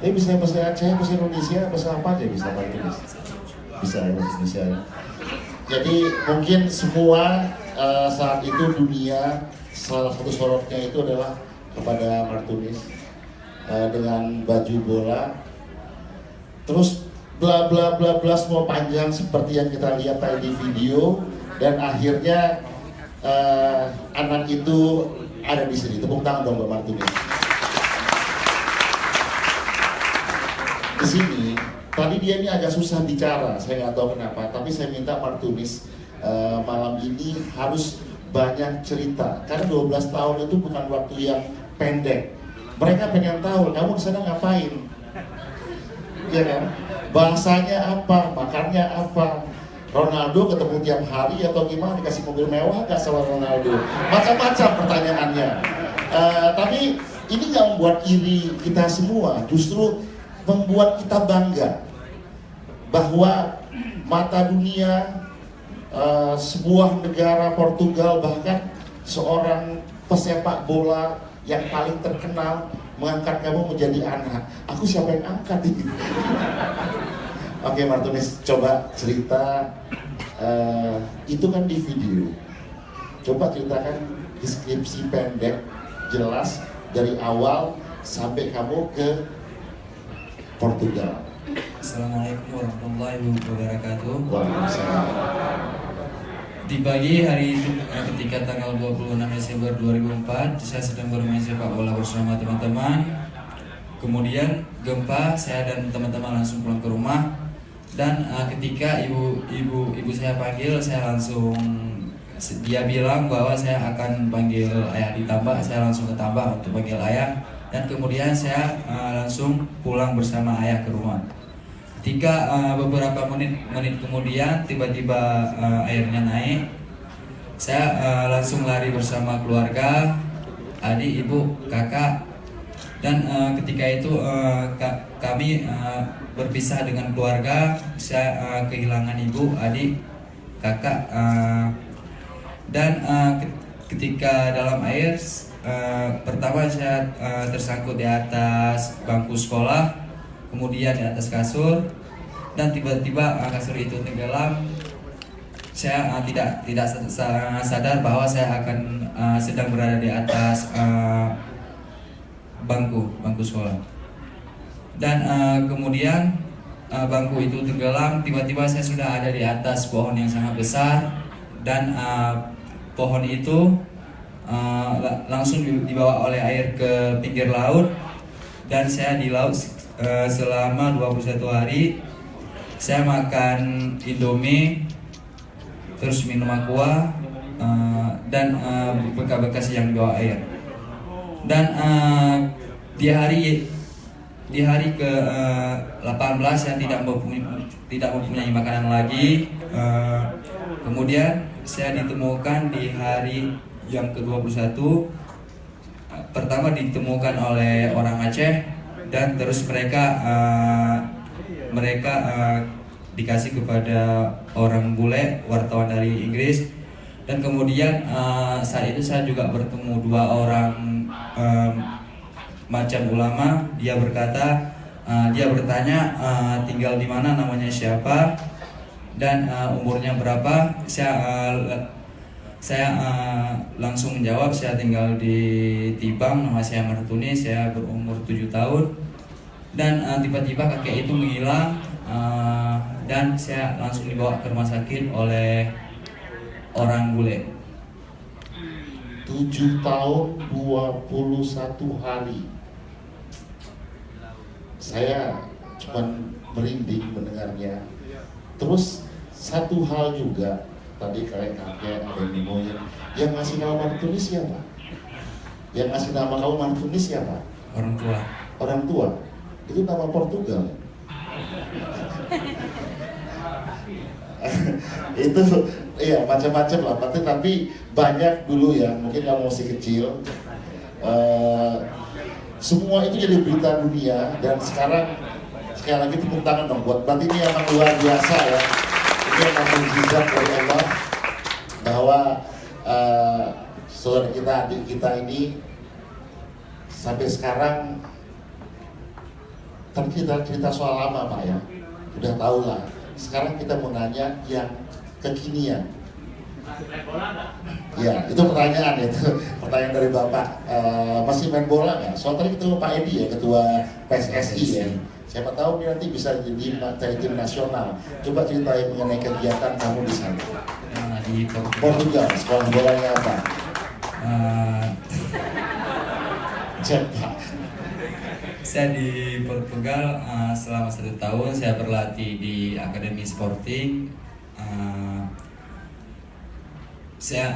Bisa bahasa Aceh, bahasa Indonesia, bahasa apa aja bisa Martunis? Bisa Indonesia. Jadi mungkin semua saat itu dunia salah satu sorotnya itu adalah kepada Martunis dengan baju bola. Terus bla bla bla bla semua panjang seperti yang kita lihat tadi di video, dan akhirnya anak itu ada di sini. Tepuk tangan dong Mbak Martunis. Di sini tadi dia ini agak susah bicara, saya nggak tahu kenapa, tapi saya minta Martunis malam ini harus banyak cerita, karena 12 tahun itu bukan waktu yang pendek. Mereka pengen tahu kamu di sana ngapain, ya kan? Bahasanya apa, makannya apa, Ronaldo ketemu tiap hari atau gimana, dikasih mobil mewah gak sama Ronaldo, macam-macam pertanyaannya. Tapi ini nggak membuat iri kita semua, justru membuat kita bangga bahwa mata dunia, sebuah negara Portugal, bahkan seorang pesepak bola yang paling terkenal mengangkat kamu menjadi anak. Aku siapa yang angkat ini? Oke Martunis, coba cerita, itu kan di video. Coba ceritakan deskripsi pendek, jelas dari awal sampai kamu ke Portugal. Assalamualaikum warahmatullahi wabarakatuh. Waalaikumsalam. Di pagi hari itu ketika tanggal 26 Desember 2004, saya sedang bermain sepak bola bersama teman-teman. Kemudian gempa, saya dan teman-teman langsung pulang ke rumah. Dan ketika ibu saya panggil, saya langsung, dia bilang bahwa saya akan panggil ayah di Tambak. Saya langsung ke Tambak untuk panggil ayah. Dan kemudian saya langsung pulang bersama ayah ke rumah. Ketika beberapa menit kemudian tiba-tiba airnya naik, saya langsung lari bersama keluarga, adik, ibu, kakak. Dan ketika itu kami berpisah dengan keluarga. Saya kehilangan ibu, adik, kakak, dan ketika dalam air, pertama saya tersangkut di atas bangku sekolah, kemudian di atas kasur, dan tiba-tiba kasur itu tenggelam. Saya tidak sadar bahwa saya akan sedang berada di atas bangku sekolah. Dan kemudian bangku itu tenggelam, tiba-tiba saya sudah ada di atas pohon yang sangat besar, dan pohon itu langsung dibawa oleh air ke pinggir laut, dan saya di laut selama 21 hari. Saya makan Indomie, terus minum aqua, dan bekas-bekas yang dibawa air. Dan di hari ke 18 saya tidak mempunyai makanan lagi. Kemudian saya ditemukan di hari yang ke-21. Pertama ditemukan oleh orang Aceh, dan terus mereka dikasih kepada orang bule, wartawan dari Inggris. Dan kemudian saat itu saya juga bertemu dua orang macam ulama. Dia berkata, dia bertanya tinggal di mana, namanya siapa, dan umurnya berapa. Saya langsung menjawab, saya tinggal di Tibang, nama saya Martunis, saya berumur 7 tahun. Dan tiba-tiba kakek itu menghilang, dan saya langsung dibawa ke rumah sakit oleh orang bule. 7 tahun 21 hari. Saya cuman merinding mendengarnya. Terus satu hal juga, tadi kakek ada nemonya, yang ngasih nama Martunis siapa? Yang ngasih nama kamu Martunis siapa? Orang tua. Orang tua? Itu nama Portugal. Itu ya macam-macam lah, tapi banyak dulu ya, mungkin kamu masih kecil. Semua itu jadi berita dunia, dan sekarang sekali lagi tepuk tangan dong buat, berarti ini memang luar biasa ya. Ini memang mukjizat dari Allah bahwa saudara kita, adik kita ini sampai sekarang Tapi kita cerita soal lama Pak ya, udah tahu lah. Sekarang kita mau nanya yang kekinian. Ya, itu pertanyaan itu, pertanyaan dari Bapak. Masih main bola nggak? Soal tadi ketemu Pak Edi ya, Ketua PSSI ya. Siapa tahu dia nanti bisa jadi tim nasional. Coba ceritain mengenai kegiatan kamu di sana. Di Portugal, sekolah bolanya apa? Cepat. Saya di Portugal selama 1 tahun saya berlatih di Akademi Sporting. Saya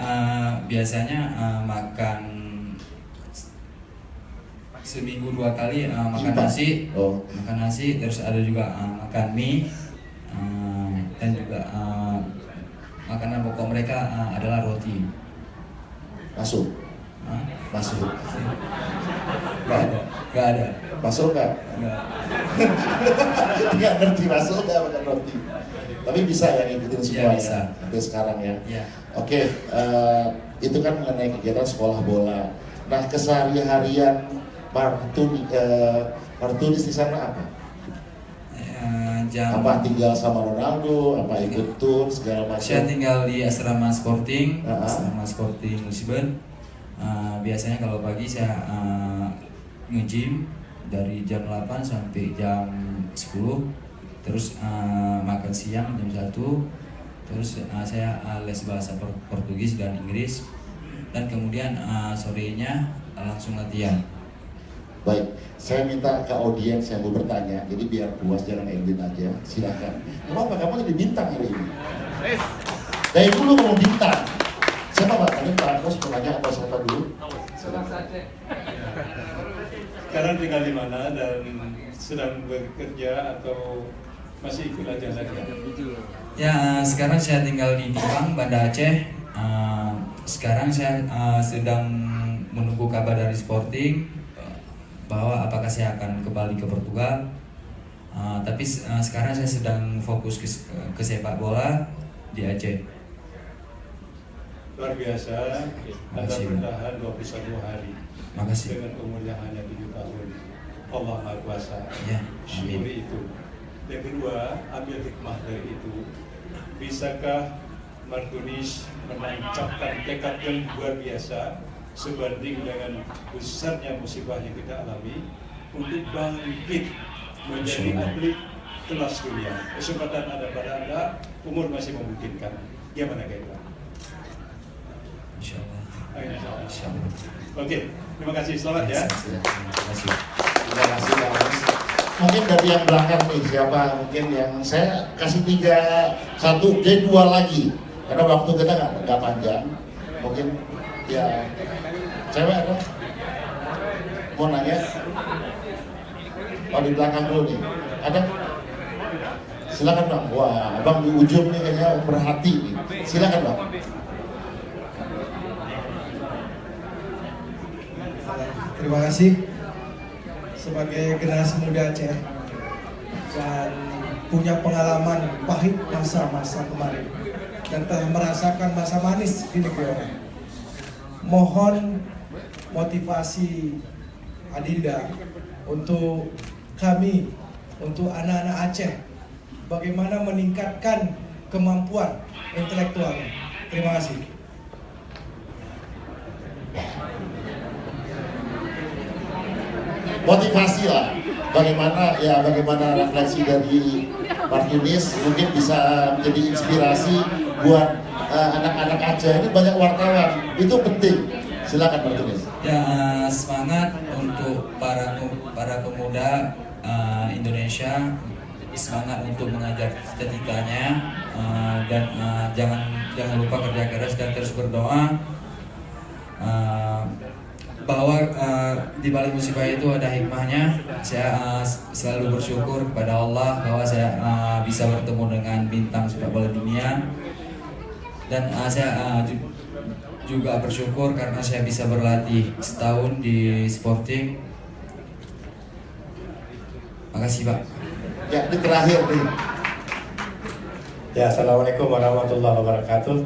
biasanya makan seminggu 2 kali makan nasi, makan nasi, terus ada juga makan mie dan juga makanan pokok mereka adalah roti. Masuk, masuk. Gak ada. Masuk nggak? Nggak ngerti masuk nggak makan roti. Tapi bisa ya ngikutin semua ya, sampai sekarang ya. Ya. Oke, itu kan mengenai kegiatan sekolah bola. Nah, keseharian Martunis di sana apa? Apa tinggal sama Ronaldo? Apa ikut tour segala macam? Saya tinggal di asrama Sporting, asrama Sporting Lisbon. Biasanya kalau pagi saya nge-gym dari jam 8 sampai jam 10. Terus makan siang jam 1. Terus saya les bahasa Portugis dan Inggris. Dan kemudian sorenya langsung latihan. Baik, saya minta ke audiens yang mau bertanya, jadi biar puas jangan Edwin aja, silakan. Kenapa kamu jadi bintang hari ini? Dari dulu mau bintang. Siapa Pak? Tadi Pak Bos bertanya atau siapa dulu? Sekarang tinggal di mana dan sedang bekerja atau masih ikut aja lagi? Ya, sekarang saya tinggal di Tipang, Banda Aceh. Sekarang saya sedang menunggu kabar dari Sporting bahwa apakah saya akan kembali ke Portugal. Tapi sekarang saya sedang fokus ke sepak bola di Aceh. Luar biasa, Anda bertahan 21 hari. Makasih. Dengan umur yang hanya 7 tahun. Allah Maha Kuasa. Ya, syukuri itu. Yang kedua, ambil hikmah dari itu. Bisakah Martunis menancapkan tekad yang luar biasa sebanding dengan besarnya musibah yang kita alami untuk bangkit menjadi atlet kelas dunia. Kesempatan ada pada Anda, umur masih memungkinkan. Gimana kira-kira? Insyaallah. Insyaallah. Oke, terima kasih. Selamat ya. Terima kasih. Terima kasih Pak Bos. Mungkin dari yang belakang nih, siapa mungkin yang saya kasih 1, dia 2 lagi. Karena waktu kita nggak panjang. Mungkin ya cewek ada? Mau nanya? Oh di belakang dulu nih. Ada? Silakan Bang. Wah, Abang di ujung nih kayaknya berhati nih. Silakan Bang. Terima kasih sebagai generasi muda Aceh dan punya pengalaman pahit masa-masa kemarin dan telah merasakan masa manis di negeri orang. Mohon motivasi Adinda untuk kami, untuk anak-anak Aceh, bagaimana meningkatkan kemampuan intelektualnya. Terima kasih. Motivasi lah, bagaimana refleksi dari Martunis mungkin bisa menjadi inspirasi buat anak-anak Aceh. Ini banyak wartawan, itu penting. Silakan Martunis. Ya, semangat untuk para pemuda Indonesia, semangat untuk mengajar cita-citanya, dan jangan lupa kerja keras dan terus berdoa. Bahwa di balik musibah itu ada hikmahnya. Saya selalu bersyukur kepada Allah bahwa saya bisa bertemu dengan bintang sepak bola dunia, dan saya juga bersyukur karena saya bisa berlatih setahun di Sporting. Makasih Pak. Ya, ini terakhir nih. Ya, assalamualaikum warahmatullahi wabarakatuh.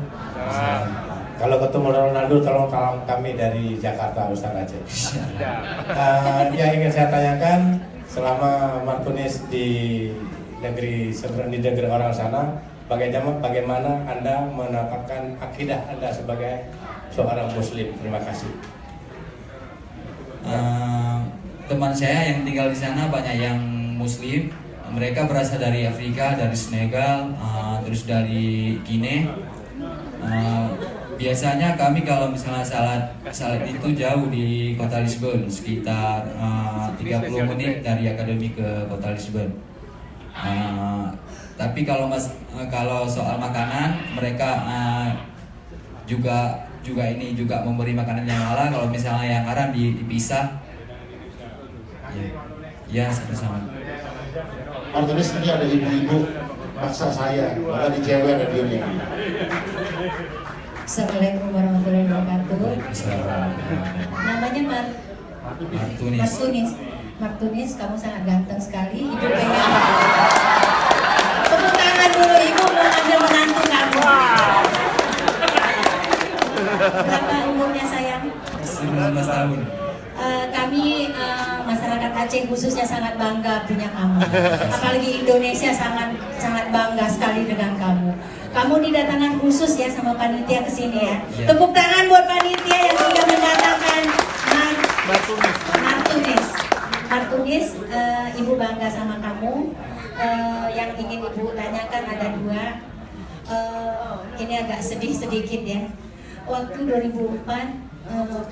Kalau ketemu Ronaldo, tolong salam kami dari Jakarta, Ustaz Aceh. Yang ingin saya tanyakan, selama Martunis di negeri orang sana, bagaimana Anda menetapkan akidah Anda sebagai seorang Muslim? Terima kasih. Teman saya yang tinggal di sana banyak yang Muslim. Mereka berasal dari Afrika, dari Senegal, terus dari Guinea. Biasanya kami kalau misalnya salat itu jauh di kota Lisbon, sekitar 30 menit dari akademi ke kota Lisbon. Tapi kalau soal makanan, mereka juga memberi makanan yang halal. Kalau misalnya yang haram dipisah. Ya sama-sama. Martunis, ini ada ibu-ibu maksa saya, malah di cewek radionya. Assalamualaikum warahmatullahi wabarakatuh. Namanya Martunis. Martunis, kamu sangat ganteng sekali. Ibu pengen tepuk tangan dulu, ibu mau ambil menantu kamu. Berapa umurnya sayang? 19 tahun. Kami masyarakat Aceh khususnya sangat bangga punya kamu. Apalagi Indonesia sangat bangga sekali dengan kamu. Kamu didatangkan khusus ya sama panitia ke sini ya. Tepuk tangan buat panitia yang sudah mendatangkan Martunis. Ibu bangga sama kamu. Yang ingin ibu tanyakan ada dua. Ini agak sedih sedikit ya. Waktu 2004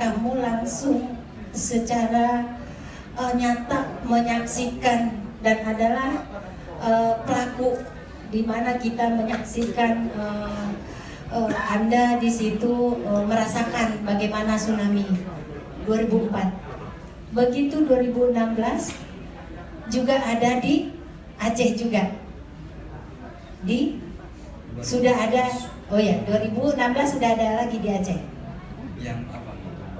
kamu langsung secara nyata menyaksikan dan adalah pelaku di mana kita menyaksikan Anda di situ merasakan bagaimana tsunami 2004. Begitu 2016 juga ada di Aceh juga. Sudah ada, 2016 sudah ada lagi di Aceh. Yang apa?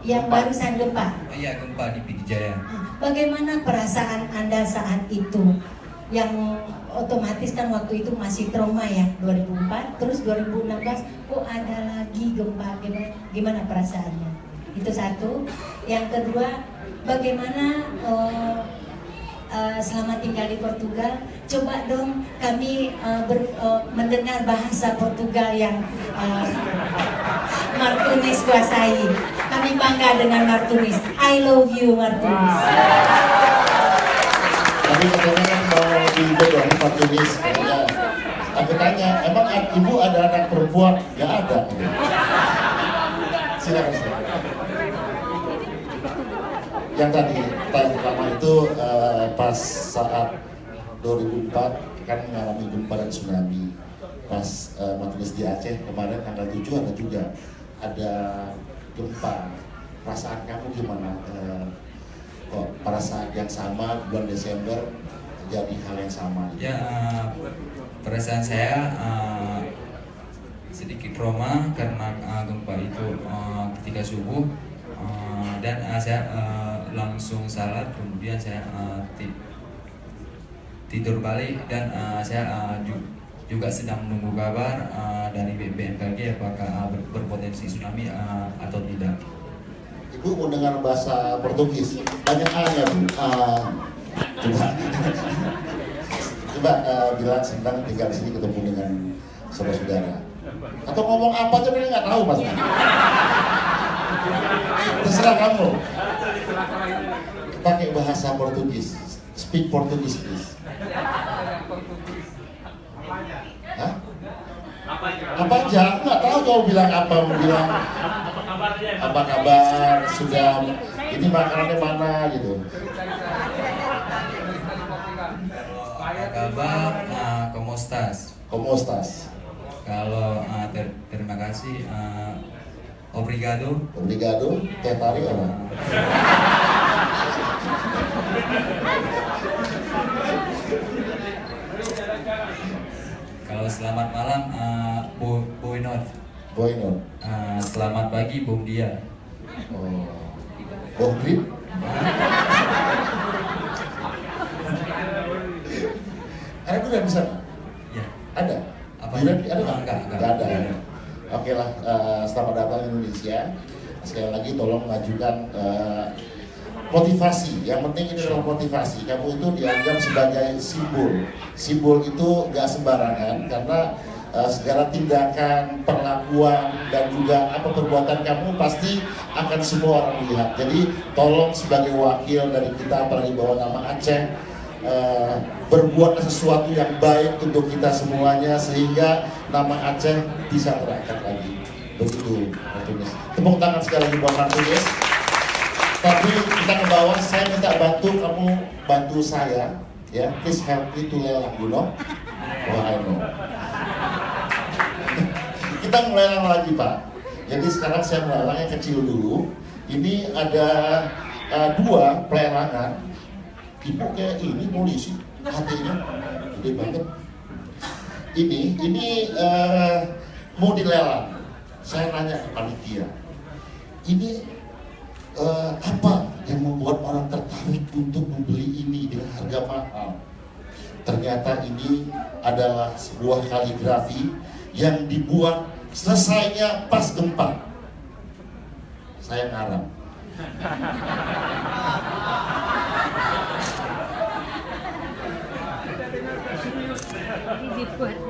Yang barusan gempa. Iya, gempa di Pidijaya. Bagaimana perasaan Anda saat itu? Yang otomatis kan waktu itu masih trauma ya, 2004, terus 2016 kok ada lagi gempa, gimana perasaannya? Itu satu. Yang kedua, bagaimana selama tinggal di Portugal, coba dong kami mendengar bahasa Portugal yang Martunis kuasai. Kami bangga dengan Martunis. I love you Martunis. Tapi katanya mau dibedoh Martunis kayaknya. Aku tanya, emang ibu ada anak perempuan? Gak ada. Silakan. Yang tadi tanya pertama itu pas saat 2004 kan mengalami gempa dan tsunami. Pas Martunis di Aceh kemarin tanggal 7 ada juga ada gempa. Perasaan kamu gimana? Kok pada saat yang sama bulan Desember terjadi hal yang sama? Ya, perasaan saya sedikit trauma karena gempa itu ketika subuh dan saya langsung salat, kemudian saya tidur balik dan saya juga sedang menunggu kabar dari BMKG apakah berpotensi tsunami atau tidak. Ibu mau dengar bahasa Portugis, banyak halnya Bu. Coba bilang senang tinggal di sini ketemu dengan saudara-saudara. Atau ngomong apa aja mereka nggak tahu pasti. Terserah kamu. Pakai bahasa Portugis, speak Portugis please. Hah? Apa aja? Aku nggak tahu kau bilang apa, mau bilang apa kabar, sudah ini makanannya mana gitu. Apa kabar? Komostas. Komostas. Kalau terima kasih, obrigado. Obrigado, teh tarik apa? Kalau selamat malam, Boinor. Boinor. Selamat pagi, Bung Dia. Oh, Bohgrip. Ada udah bisa? Ya. Ada. Apa? Durian ada nggak? Enggak. Nggak ada. Oke lah, selamat datang Indonesia. Sekali lagi tolong mengajukan motivasi. Yang penting ini adalah motivasi. Kamu itu dianggap sebagai simbol. Simbol itu nggak sembarangan karena segala tindakan, perlakuan, dan juga apa perbuatan kamu pasti akan semua orang lihat. Jadi tolong sebagai wakil dari kita, apalagi bawa nama Aceh, berbuat sesuatu yang baik untuk kita semuanya sehingga nama Aceh bisa terangkat lagi. Begitu, Martinus. Tepuk tangan sekali lagi buat Martinus. Tapi kita ke bawah, saya minta bantu kamu bantu saya, ya. Please help me to lelang, you know? Oh, I know. Kita melelang lagi, Pak. Jadi sekarang saya melelang yang kecil dulu. Ini ada 2 pelelangan. Ibu kayak ini polisi, hatinya gede banget. Ini mau dilelang. Saya nanya ke panitia, ini apa yang membuat orang tertarik untuk membeli ini dengan harga mahal? Ternyata ini adalah sebuah kaligrafi yang dibuat selesainya pas gempa. Saya ngarang.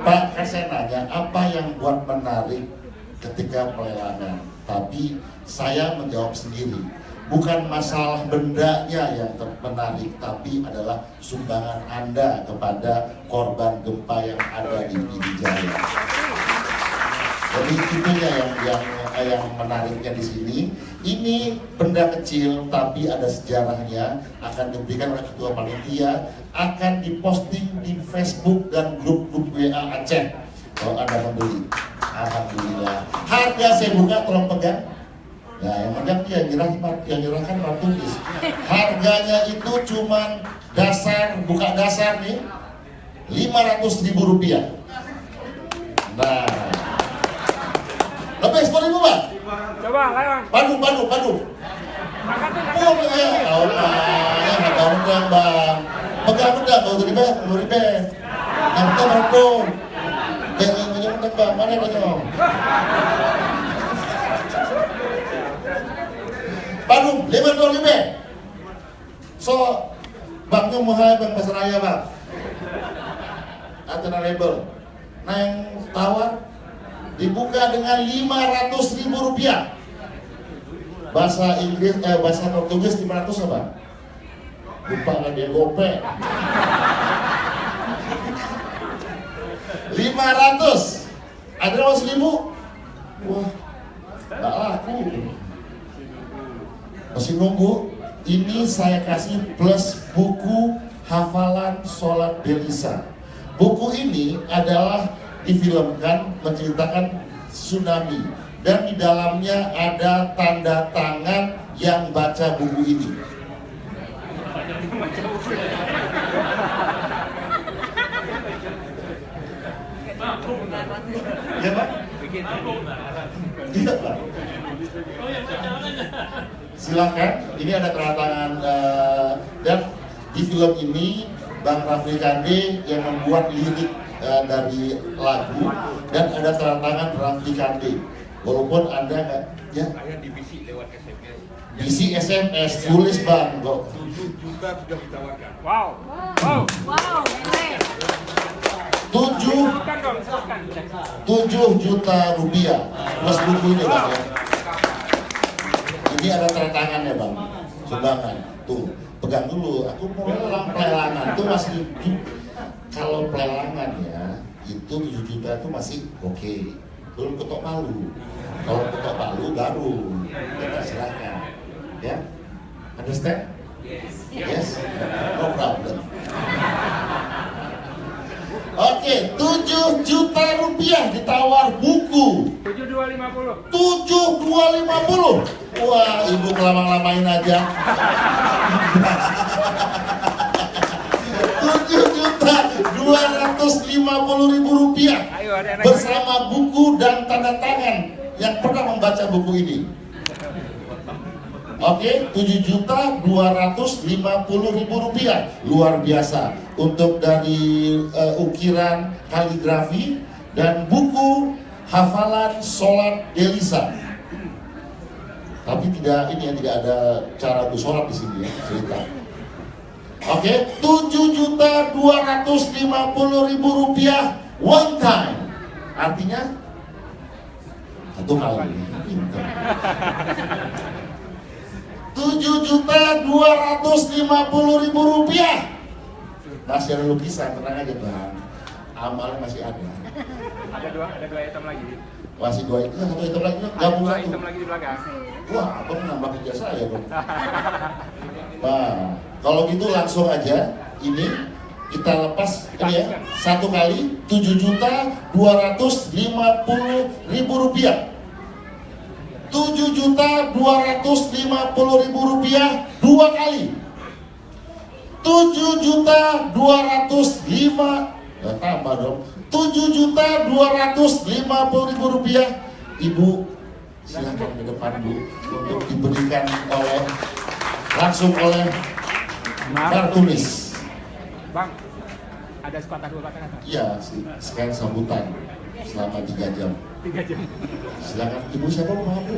Pak, kan saya nanya apa yang buat menarik ketika pelelangan, tapi saya menjawab sendiri, bukan masalah bendanya yang menarik, tapi adalah sumbangan Anda kepada korban gempa yang ada di Pidijaya. Jadi itunya yang menariknya di sini. Ini benda kecil tapi ada sejarahnya, akan diberikan oleh ketua panitia, akan diposting di Facebook dan grup-grup WA Aceh kalau Anda membeli. Alhamdulillah. Harga saya buka, tolong pegang. Nah, yang pegang dia yang nyerahkan Martinus. Harganya itu cuman dasar, buka dasar nih, 500.000 rupiah. Nah, lebih 10.000 Pak. Coba, lewat. Padu. Oh, ya Allah, ya harga rendang Bang. Pegang rendang, kalau tadi Bang, 10.000. Nanti Marco. Jangan rendang Bang, mana yang Padu, 5.000. So, Bangnya mahal Bang Pasaraya Bang. Atau label. Nah yang tawar dibuka dengan 500.000 rupiah. Bahasa Inggris, bahasa Portugis 500 apa? Lupa nggak dia gope. 500. Ada mau 1.000? Wah, nggak laku. Masih nunggu. Ini saya kasih plus buku hafalan sholat Belisa. Buku ini adalah difilmkan menceritakan tsunami dan di dalamnya ada tanda tangan yang baca buku ini. Ya Pak? Iya Pak. Silakan, ini ada tanda tangan dan di film ini Bang Rafli Kande yang membuat lirik dari lagu dan ada tanda tangan Rafli Kande. Walaupun Anda nggak, ya? Saya divisi lewat SMS. Bisi SMS, tulis Bang kok. 7 juta sudah ditawarkan. 7 juta rupiah plus buku ini Bang ya. Ini ada tanda tangannya Bang, sumbangan. Tuh, pegang dulu. Aku mau pelelangan tuh masih. Kalau pelelangan ya, itu 7 juta itu masih oke. Belum ketok palu. Kalau ketok palu baru kita silakan. Ya, understand? Yes. No problem. Oke, 7 juta rupiah ditawar buku. 7250. 7250. Wah, ibu ngelamang-lamain aja. 7.250.000 rupiah bersama buku dan tanda tangan yang pernah membaca buku ini. Oke, 7.250.000 rupiah, luar biasa untuk dari ukiran kaligrafi dan buku hafalan sholat Belisa. Tapi tidak ini ya, tidak ada cara untuk sholat di sini ya, cerita. Oke, 7.250.000 rupiah one time. Artinya satu kali. 7.250.000 rupiah. Masih ada lukisan, tenang aja Bang. Amalnya masih ada. Ada dua item lagi. Masih dua itu, satu item lagi, gabung Dua satu. item lagi di belakang. Wah, abang nambah kerja saya dong. Nah, kalau gitu langsung aja ini kita lepas ini ya, satu kali 7.250.000 rupiah. 7.250.000 rupiah dua kali. 7.205.000 tambah dong. 7.250.000 rupiah. Ibu silakan ke depan Bu untuk diberikan langsung oleh Martunis. Bang, ada sepatah dua kata-kata. Iya, sekarang sambutan selama 3 jam. 3 jam. Silakan Ibu, siapa mau Bu?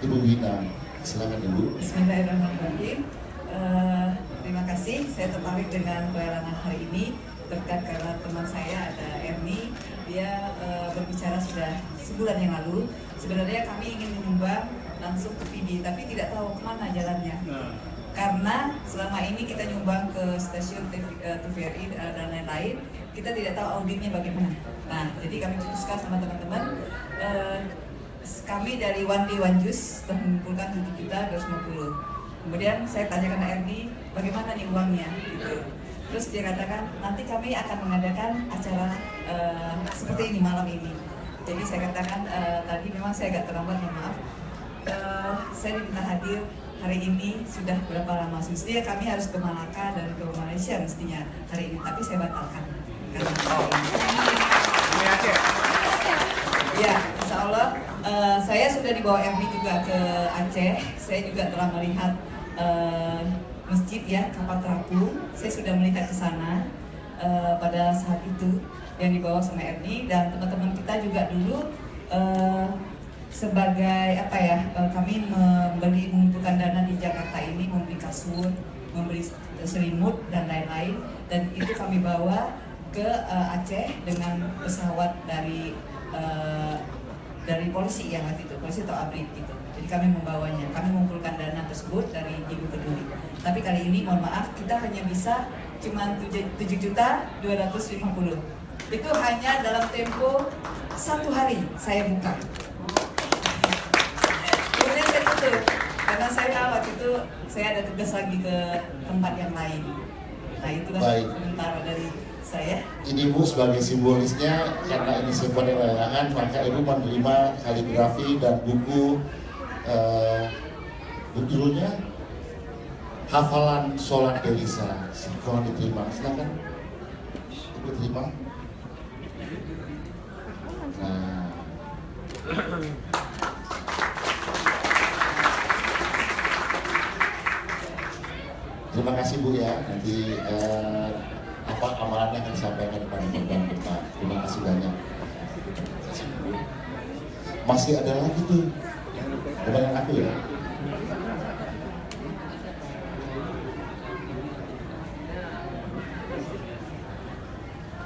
Ibu Wina. Silakan Ibu. Bismillahirrahmanirrahim. Terima kasih, saya tertarik dengan pelelangan hari ini berkat karena teman saya ada Erni. Dia berbicara sudah sebulan yang lalu. Sebenarnya kami ingin menyumbang langsung ke PD, tapi tidak tahu kemana jalannya. Karena selama ini kita nyumbang ke stasiun TVRI dan lain-lain, kita tidak tahu auditnya bagaimana. Nah, jadi kami putuskan sama teman-teman, kami dari One Day One Juice telah mengumpulkan 7.250.000. Kemudian saya tanyakan ke Erni, bagaimana nih uangnya? Gitu. Terus dia katakan, nanti kami akan mengadakan acara seperti ini malam ini. Jadi saya katakan, tadi memang saya agak terlambat, mohon maaf. Saya diminta hadir hari ini sudah berapa lama? Mestinya kami harus ke Malaka dan ke Malaysia mestinya hari ini, tapi saya batalkan. Karena Ini Aceh. ya, insya Allah saya sudah dibawa Erni juga ke Aceh. Saya juga telah melihat masjid ya, kapal terapung. Saya sudah melihat ke sana pada saat itu yang dibawa sama Erni, dan teman-teman kita juga dulu sebagai apa ya, kami mengumpulkan dana di Jakarta ini, membeli kasur, membeli selimut dan lain-lain, dan itu kami bawa ke Aceh dengan pesawat dari polisi yang waktu itu, polisi atau ABRI gitu. Jadi kami membawanya, kami mengumpulkan dana tersebut dari Ibu Peduli. Tapi kali ini mohon maaf, kita hanya bisa cuma 7.250.000. Itu hanya dalam tempo 1 hari saya buka. Kemudian saya tutup, karena saya waktu itu saya ada tugas lagi ke tempat yang lain. Nah itulah sementara dari saya. Ini Bu sebagai simbolisnya, karena ini simbol lelangan, maka Ibu menerima kaligrafi dan buku judulnya Hafalan Sholat Delisa. Mohon diterima, silakan Ibu terima. Nah, terima kasih Bu ya. Nanti amalannya akan disampaikan kepada korban gempa. Terima kasih banyak. Masih ada lagi tuh. Kebanyakan aku ya.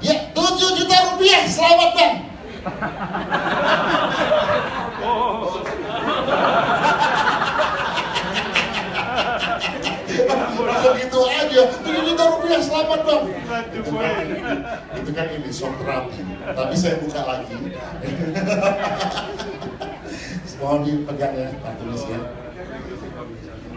Ya, 7 juta rupiah. Selamat Bang. Begitu aja, 7 juta rupiah, selamat Bang. Itu kan ini shock terapi, tapi saya buka lagi. Mohon dipegang ya, Pak Tulis ya.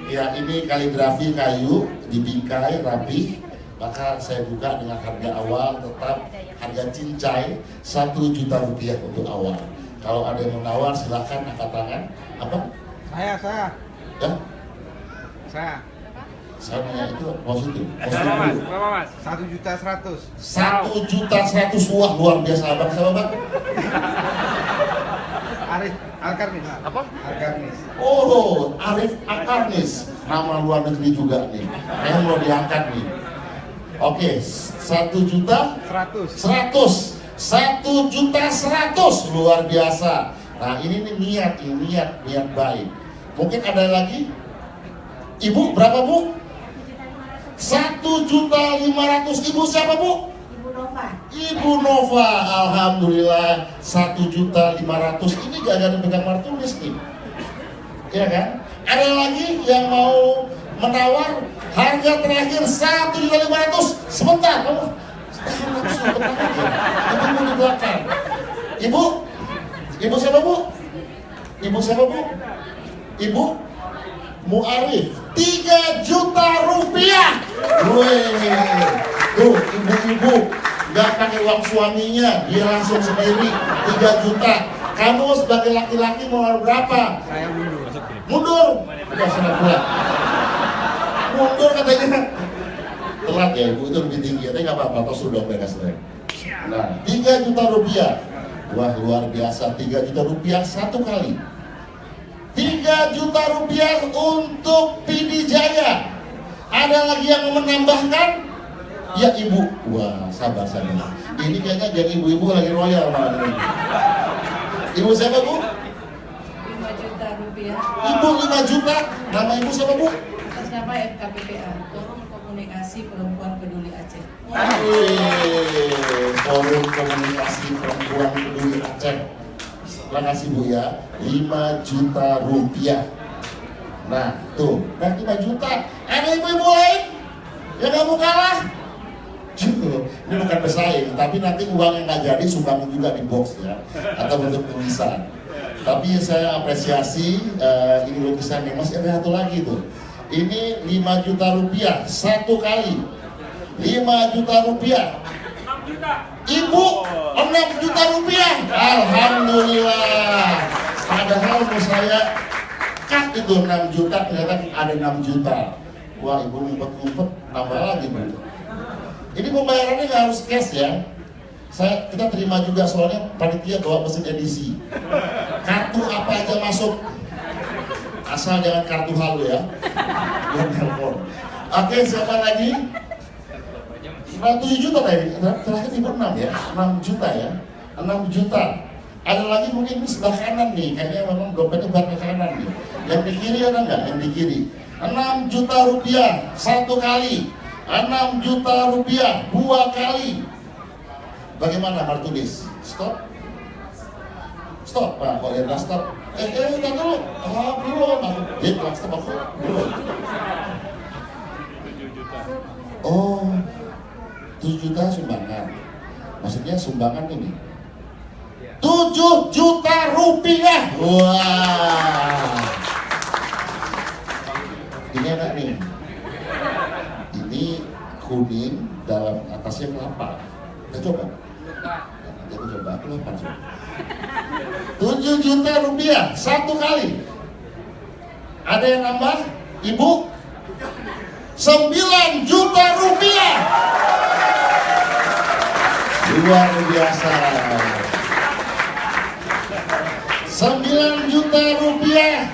Ya, ini kaligrafi kayu, dibingkai rapi. Maka saya buka dengan harga awal tetap harga cincai 1 juta rupiah untuk awal. Kalau ada yang menawar silahkan angkat tangan. Apa? Saya. Ya? Saya. Saya nanya itu positif. Berapa Mas? Berapa Mas? 1.100.000. 1.100.000. Wah, luar biasa abang. Siapa Bang? Arif Alkarnis. Apa? Alkarnis. Oh, Arif Akarnis. Nama luar negeri juga nih. Yang mau diangkat nih. Oke, 1.100.000. 1.100.000 luar biasa. Nah ini nih niat baik. Mungkin ada lagi? Ibu berapa bu? 1.500.000. Ibu siapa bu? Ibu Nova. Ibu Nova, alhamdulillah 1.500.000. Ini gara-gara pegang martunis nih, ya kan? Ada lagi yang mau menawar harga terakhir 1.500.000? Sebentar, kamu tenang aja. Ibu di belakang. Ibu siapa bu? Ibu siapa bu? Ibu Muarif, 3 juta rupiah. Wih, tuh ibu-ibu nggak pakai uang suaminya, dia langsung sendiri 3 juta. Kamu sebagai laki-laki mau berapa? Saya mundur. Mundur, ya sana pulang. Mundur katanya. Telat ya ibu, itu lebih tinggi, tapi nggak apa-apa, toh sudah mereka sering. Nah, 3 juta rupiah. Wah luar biasa, 3 juta rupiah satu kali. 3 juta rupiah untuk Pidi Jaya. Ada lagi yang mau menambahkan? Ya ibu. Wah sabar. Ini kayaknya jadi ibu-ibu lagi royal malam ini. Ibu siapa bu? 5 juta rupiah Ibu 5 juta. Nama ibu siapa bu? atas nama FKPPA, Forum Komunikasi Perempuan Peduli Aceh. Forum Komunikasi Perempuan Peduli Aceh. Terima kasih bu ya. 5 juta rupiah. Nah tuh, 5 juta. Ada ibu-ibu lain yang gak mau kalah? Ini bukan bersaing, tapi nanti uang yang nggak jadi sumbangin juga di box ya, atau bentuk tulisan. Tapi saya apresiasi ini lukisan yang masih ada satu lagi tuh. Ini 5 juta rupiah satu kali. 5 juta rupiah. Ibu 6 juta rupiah. Alhamdulillah. Padahal mau saya cut itu 6 juta, ternyata ada 6 juta. Wah ibu ngumpet-ngumpet tambah lagi bu. Ini pembayarannya nggak harus cash ya. Kita terima juga soalnya panitia bawa mesin edisi. Kartu apa aja masuk. Asal jangan kartu halu ya. Jangan telepon. Oke, siapa lagi? 7 juta tadi. Terakhir ibu 6 ya. 6 juta ya. 6 juta. Ada lagi mungkin ini sebelah kanan nih. Kayaknya memang dompetnya ke kanan nih. Yang di kiri ada nggak? Yang di kiri. 6 juta rupiah satu kali. 6 juta rupiah 2 kali. Bagaimana Martunis? Stop? Stop Pak, kok ya stop? Kita dulu. Belum. Dia bilang stop aku. Belum. 7 juta. Oh, 7 juta sumbangan. Maksudnya sumbangan ini 7 juta rupiah. Wah. Ini enak nih. Ini kuning, dalam atasnya kelapa. Kita coba. Kita coba kelapa. 7 juta rupiah satu kali. Ada yang nambah? Ibu? 9 juta rupiah. Luar biasa. 9 juta rupiah.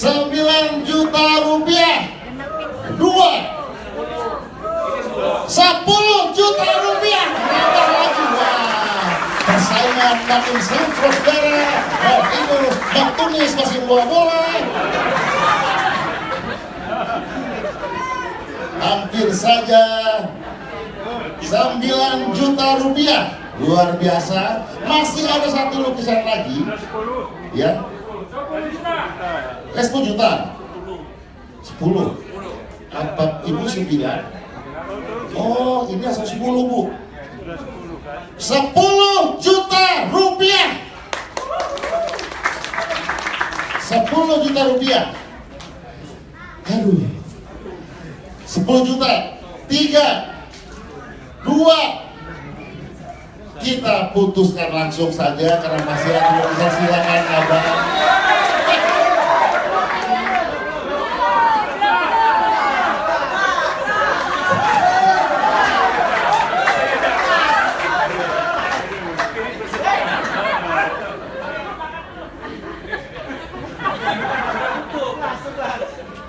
9 juta rupiah 2 10 juta rupiah. Nambah lagi. Wah, persaingan makin seru saudara. Itu Martunis masih bola-bola. Hampir saja 9 juta rupiah. Luar biasa. Masih ada satu lukisan lagi. Ya. 10 juta. 10. Apa ibu 9? Oh, ini asal 10 bu. 10 juta rupiah. 10 juta rupiah. Aduh. 10 juta. 3 2. Kita putuskan langsung saja karena masih ada lukisan. Silakan abang.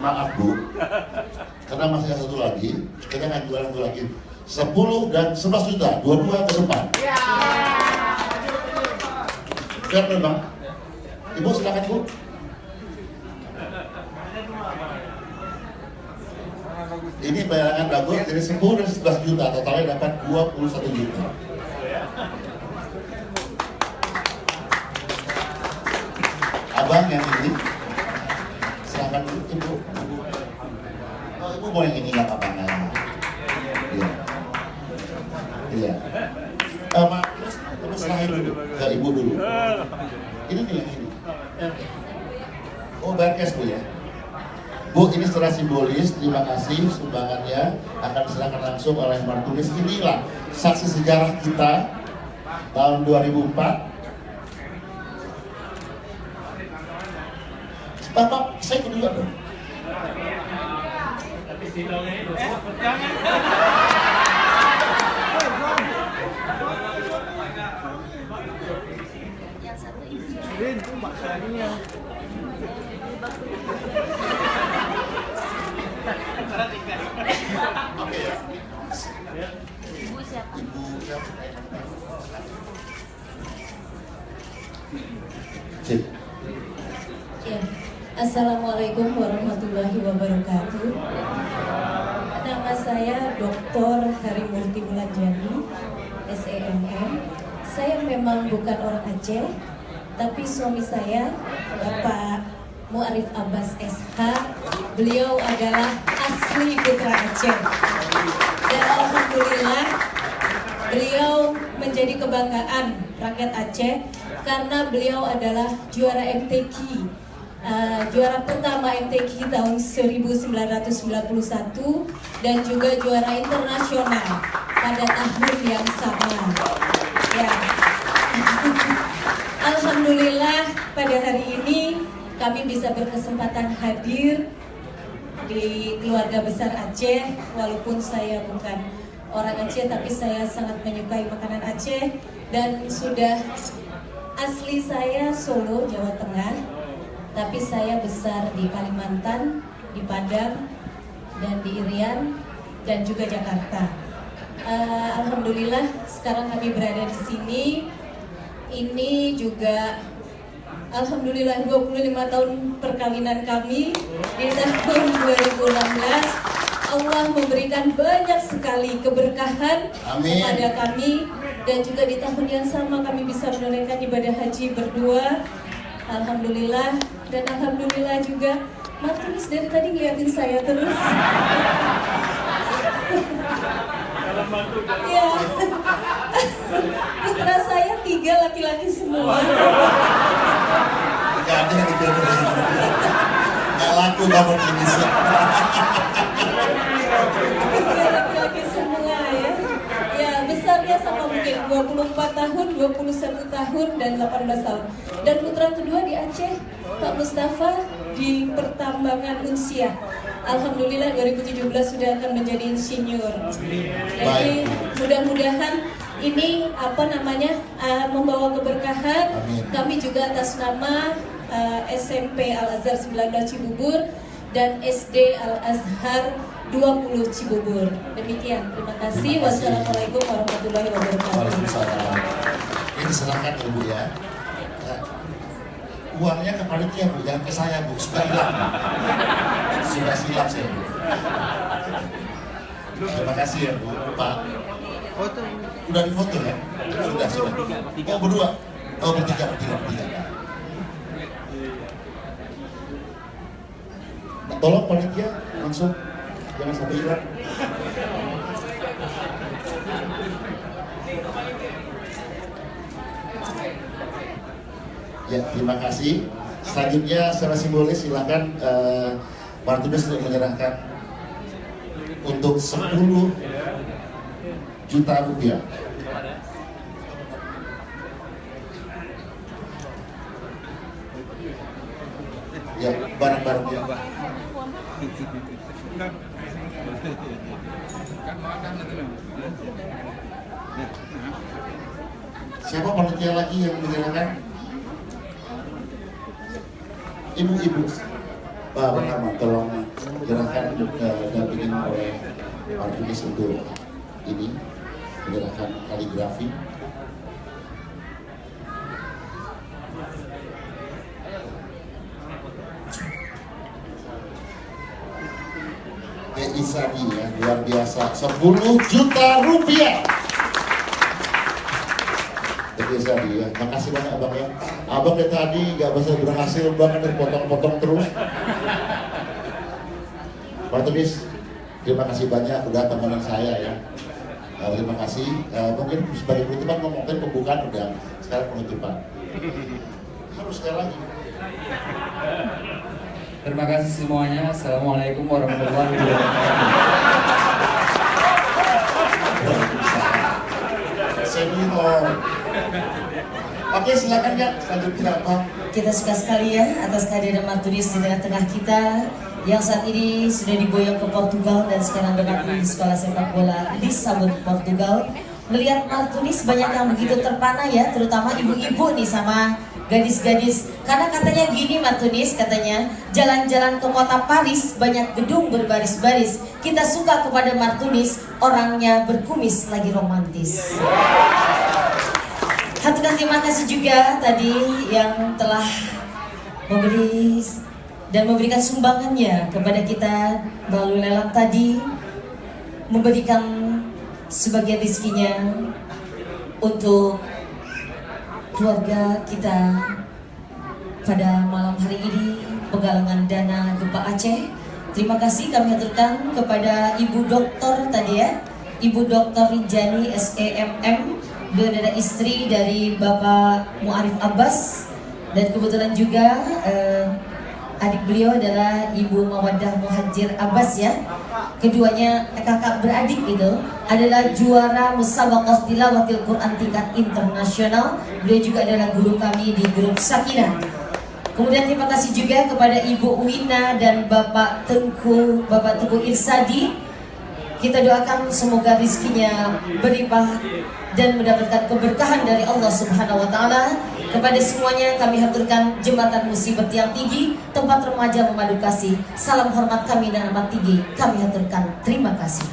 Maaf bu, karena masih ada satu lagi, kita akan jualan satu lagi 10 dan 11 juta, dua-dua ke depan. Lihat memang. Ibu silakan Bu. Ini bayangan bagus dari 10 dan 11 juta, totalnya dapat 21 juta. Abang yang ini, silakan Ibu. Oh, Ibu mau yang ini nggak apa-apa nggak? Iya. Iya. Terus serahin dulu ke Ibu dulu. Ini nih yang ini. Oh, bayar cash Bu ya. Bu, ini secara simbolis, terima kasih sumbangannya akan diserahkan langsung oleh Martunis. Inilah saksi sejarah kita tahun 2004. Bapak, saya ikut juga dong. Oke ya. Ibu siapa? Ibu siapa? Sip. Ya. Assalamualaikum warahmatullahi wabarakatuh. Nama saya Dr. Harimurti Mulanjani, SEMM. Saya memang bukan orang Aceh, tapi suami saya, Bapak Mu'arif Abbas SH, beliau adalah asli putra Aceh. Dan alhamdulillah, beliau menjadi kebanggaan rakyat Aceh karena beliau adalah juara MTQ. Juara pertama MTQ tahun 1991 dan juga juara internasional pada tahun yang sama. Ya. Alhamdulillah pada hari ini kami bisa berkesempatan hadir di keluarga besar Aceh. Walaupun saya bukan orang Aceh, tapi saya sangat menyukai makanan Aceh dan sudah asli saya Solo, Jawa Tengah. Tapi saya besar di Kalimantan, di Padang, dan di Irian, dan juga Jakarta. Alhamdulillah sekarang kami berada di sini. Ini juga alhamdulillah 25 tahun perkawinan kami di tahun 2016. Allah memberikan banyak sekali keberkahan kepada kami dan juga di tahun yang sama kami bisa menunaikan ibadah haji berdua. Alhamdulillah dan alhamdulillah juga Martunis dari tadi ngeliatin saya terus. Ya, putra saya 3 laki-laki semua. Gak ada yang dijodohin. Gak laku dapat ini sih. 3 laki-laki semua ya. Ya besarnya sama mungkin 24 tahun, 21 tahun dan 18 tahun. Dan putra kedua di Aceh, Pak Mustafa di pertambangan Unsiah. Alhamdulillah 2017 sudah akan menjadi insinyur. Jadi mudah-mudahan ini membawa keberkahan. Kami juga atas nama SMP Al Azhar 19 Cibubur dan SD Al Azhar 20 Cibubur. Demikian, terima kasih. Wassalamualaikum warahmatullahi wabarakatuh. Waalaikumsalam. Ini silakan Ibu ya. Uangnya ke panitia Bu, jangan ke saya Bu, sudah hilang. Sudah silap saya Bu. Terima kasih ya Bu, Pak. Foto. Udah difoto ya? Sudah. Oh berdua? Oh bertiga. Tolong panitia langsung, jangan sampai hilang. Ya, terima kasih. Selanjutnya secara simbolis silakan Martunis untuk menyerahkan untuk 10 juta rupiah. Ya, barang-barangnya. Siapa panitia lagi yang menyerahkan? Ibu-ibu, Pak pertama tolong menyerahkan dampingin oleh Martunis untuk ini menyerahkan kaligrafi. ya, luar biasa, 10 juta rupiah. Jadi tadi ya, makasih banyak abang ya. Abang dari tadi nggak bisa berhasil banget dipotong-potong terus. Martunis, terima kasih banyak udah temenin saya ya. Terima kasih. Mungkin sebagai penutupan ngomongin pembukaan udah, sekarang penutupan. Harus sekali lagi. Terima kasih semuanya. Assalamualaikum warahmatullahi wabarakatuh. Senior. Oke, silakan ya. Selanjutnya apa? Kita suka sekali ya atas kehadiran Martunis di tengah-tengah kita yang saat ini sudah diboyong ke Portugal dan sekarang berlatih di sekolah sepak bola Lisabon, Portugal. Melihat Martunis banyak yang begitu terpana ya, terutama ibu-ibu nih sama gadis-gadis. Karena katanya gini Martunis, katanya jalan-jalan ke kota Paris banyak gedung berbaris-baris. Kita suka kepada Martunis, orangnya berkumis lagi romantis. Haturan terima kasih juga tadi yang telah memberi dan memberikan sumbangannya kepada kita melalui lelang tadi, memberikan sebagian rezekinya untuk keluarga kita pada malam hari ini penggalangan dana gempa Aceh. Terima kasih kami aturkan kepada Ibu Dokter tadi ya, Ibu Dokter Rinjani SEMM, beliau adalah istri dari Bapak Muarif Abbas, dan kebetulan juga adik beliau adalah Ibu Mawadah Muhajir Abbas ya. Keduanya kakak beradik itu adalah juara musabaqah tilawatil Quran tingkat internasional. Beliau juga adalah guru kami di grup Sakinah. Kemudian terima kasih juga kepada Ibu Wina dan Bapak Tengku Irsadi. Kita doakan semoga rizkinya berlimpah dan mendapatkan keberkahan dari Allah Subhanahu wa taala. Kepada semuanya kami haturkan jembatan Musibat yang tinggi, tempat remaja memadu kasih. Salam hormat kami dan amat tinggi kami haturkan. Terima kasih.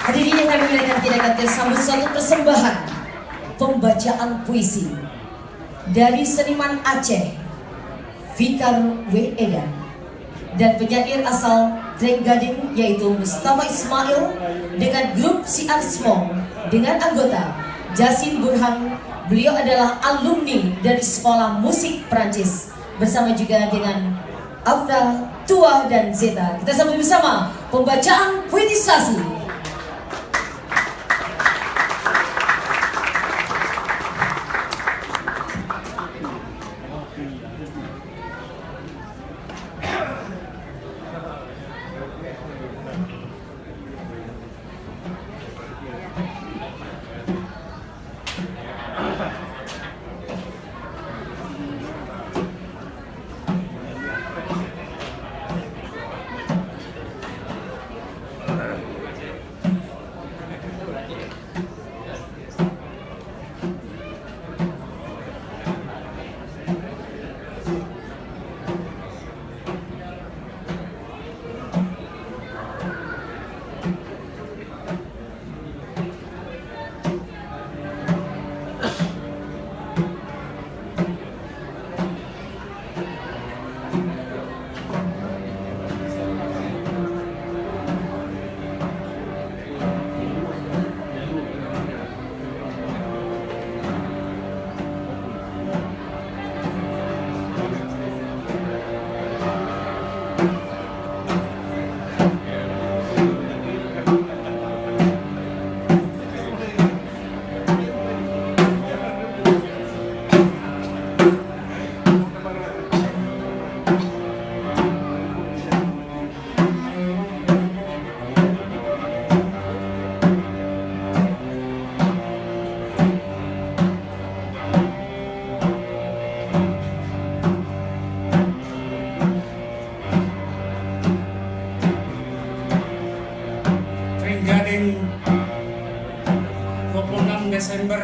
Hadirin yang kami muliakan, tidak akan tersambut suatu persembahan pembacaan puisi dari seniman Aceh Fikar W. Edan dan penyair asal Trenggading yaitu Mustafa Ismail dengan grup Si Arismong dengan anggota Jasin Burhan. Beliau adalah alumni dari sekolah musik Prancis bersama juga dengan Afra, Tua dan Zeta. Kita sambut bersama pembacaan puitisasi. Desember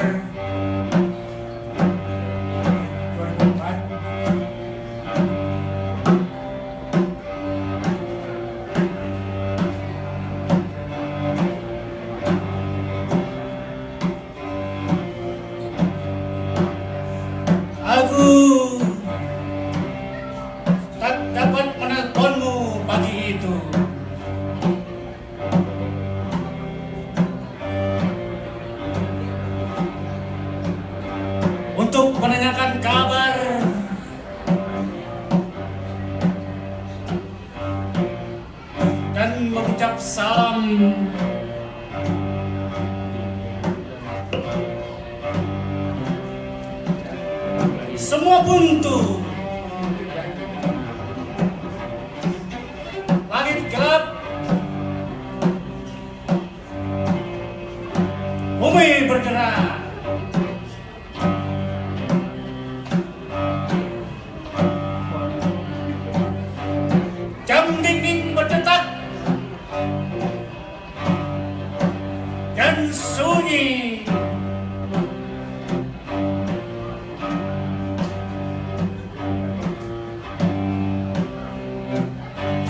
2004. Aku tak dapat menelponmu pagi itu. mengucap salam. Semua buntu, langit gelap, bumi bergerak. Jam dinding berdetak dan sunyi.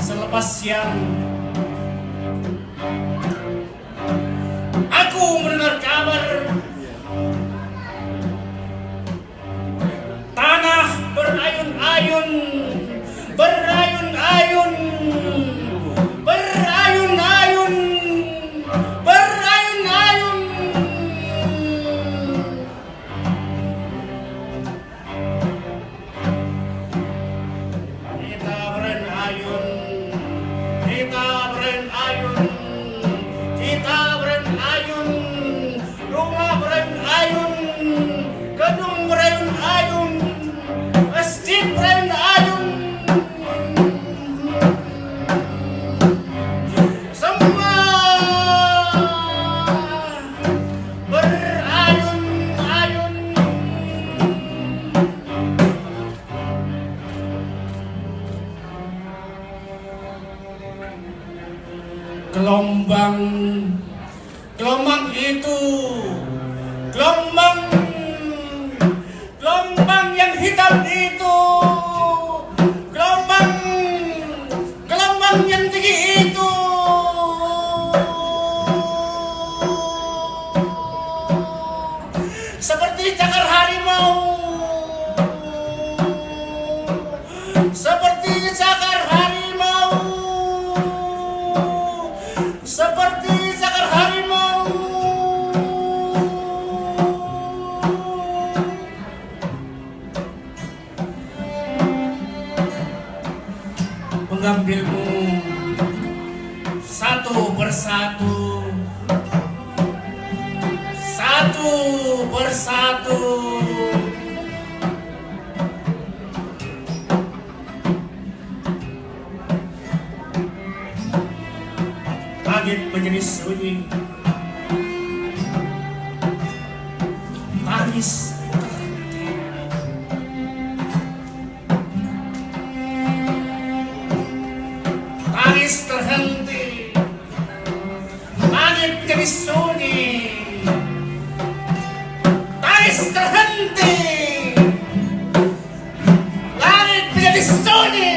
Selepas siang, aku mendengar kabar tanah berayun-ayun, berayun-ayun, berayun-ayun, berayun-ayun. Kita berayun, kita berayun, kita berayun, rumah berayun, gedung berayun, masjid berayun. Semua berayun-ayun. Gelombang, gelombang itu, gelombang, gelombang yang hitam itu, gelombang, gelombang yang tinggi itu. Seperti cakar harimau, seperti cakar harimau, seperti cakar harimau. Mengambilmu satu persatu, satu persatu. Langit menjadi sunyi, tangis terhenti. Tangis terhenti, langit menjadi sunyi, tangis terhenti, langit menjadi sunyi.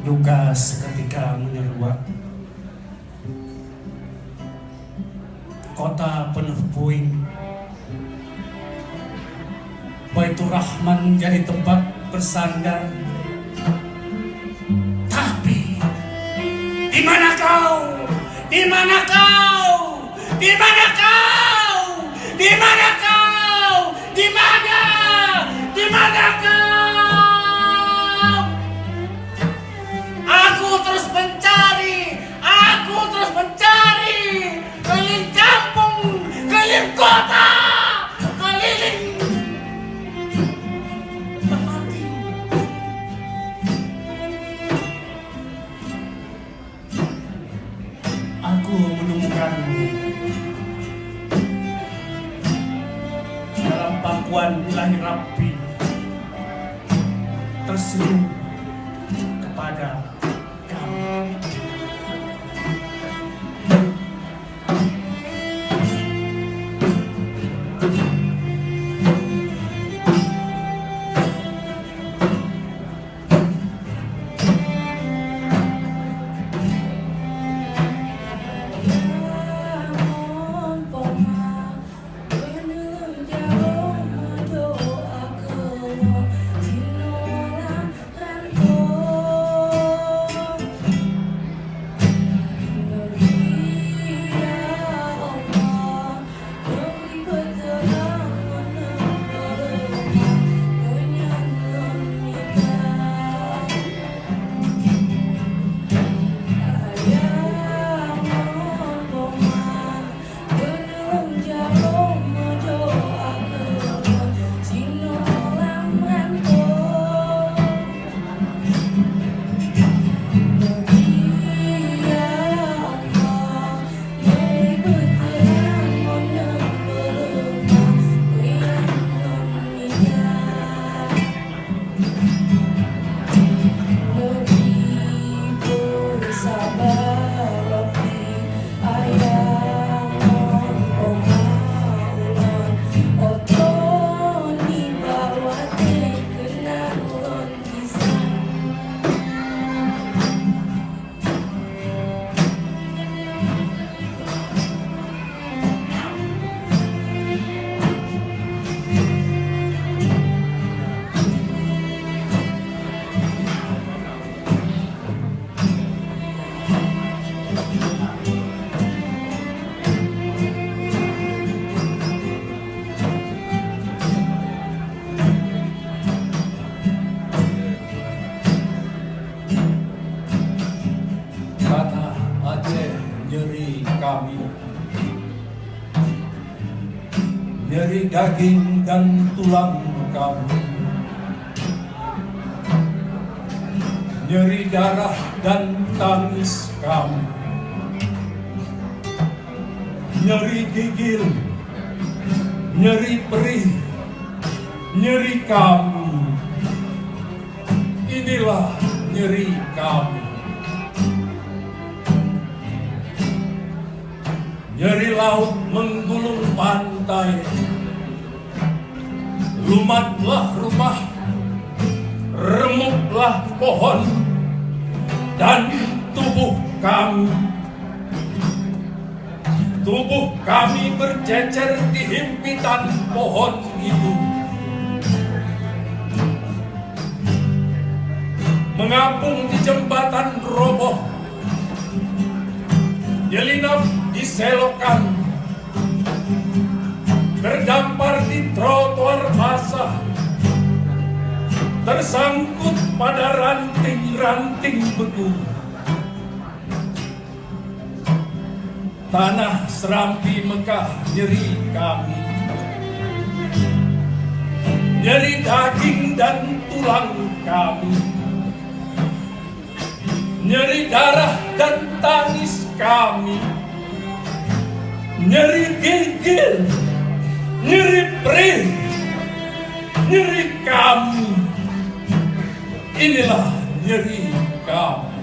Duka seketika menyeruak, kota penuh puing, Baitur Rahman jadi tempat bersandar. Tapi di mana kau? Di mana kau? Di mana kau? Di mana kau? Di mana? Di mana kau? Aku terus mencari, aku terus mencari, keliling kampung, keliling kota, keliling hati. Aku menemukanmu dalam pangkuan ilahi rapi, tersenyum kepada kamu. Aku daging dan tulang kami, nyeri darah dan tangis kami, nyeri gigil, nyeri perih, nyeri kami. Inilah nyeri kami. Nyeri laut menggulung pantai, lumatlah rumah, remuklah pohon, dan tubuh kami. Tubuh kami bercecer di himpitan pohon itu. Mengapung di jembatan roboh, nyelinap di selokan, terdampar di trotoar basah, tersangkut pada ranting-ranting beku. Tanah Serambi Mekah nyeri kami, nyeri daging dan tulang kami, nyeri darah dan tangis kami, nyeri gigil, nyeri perih, nyeri kami. Inilah nyeri kami.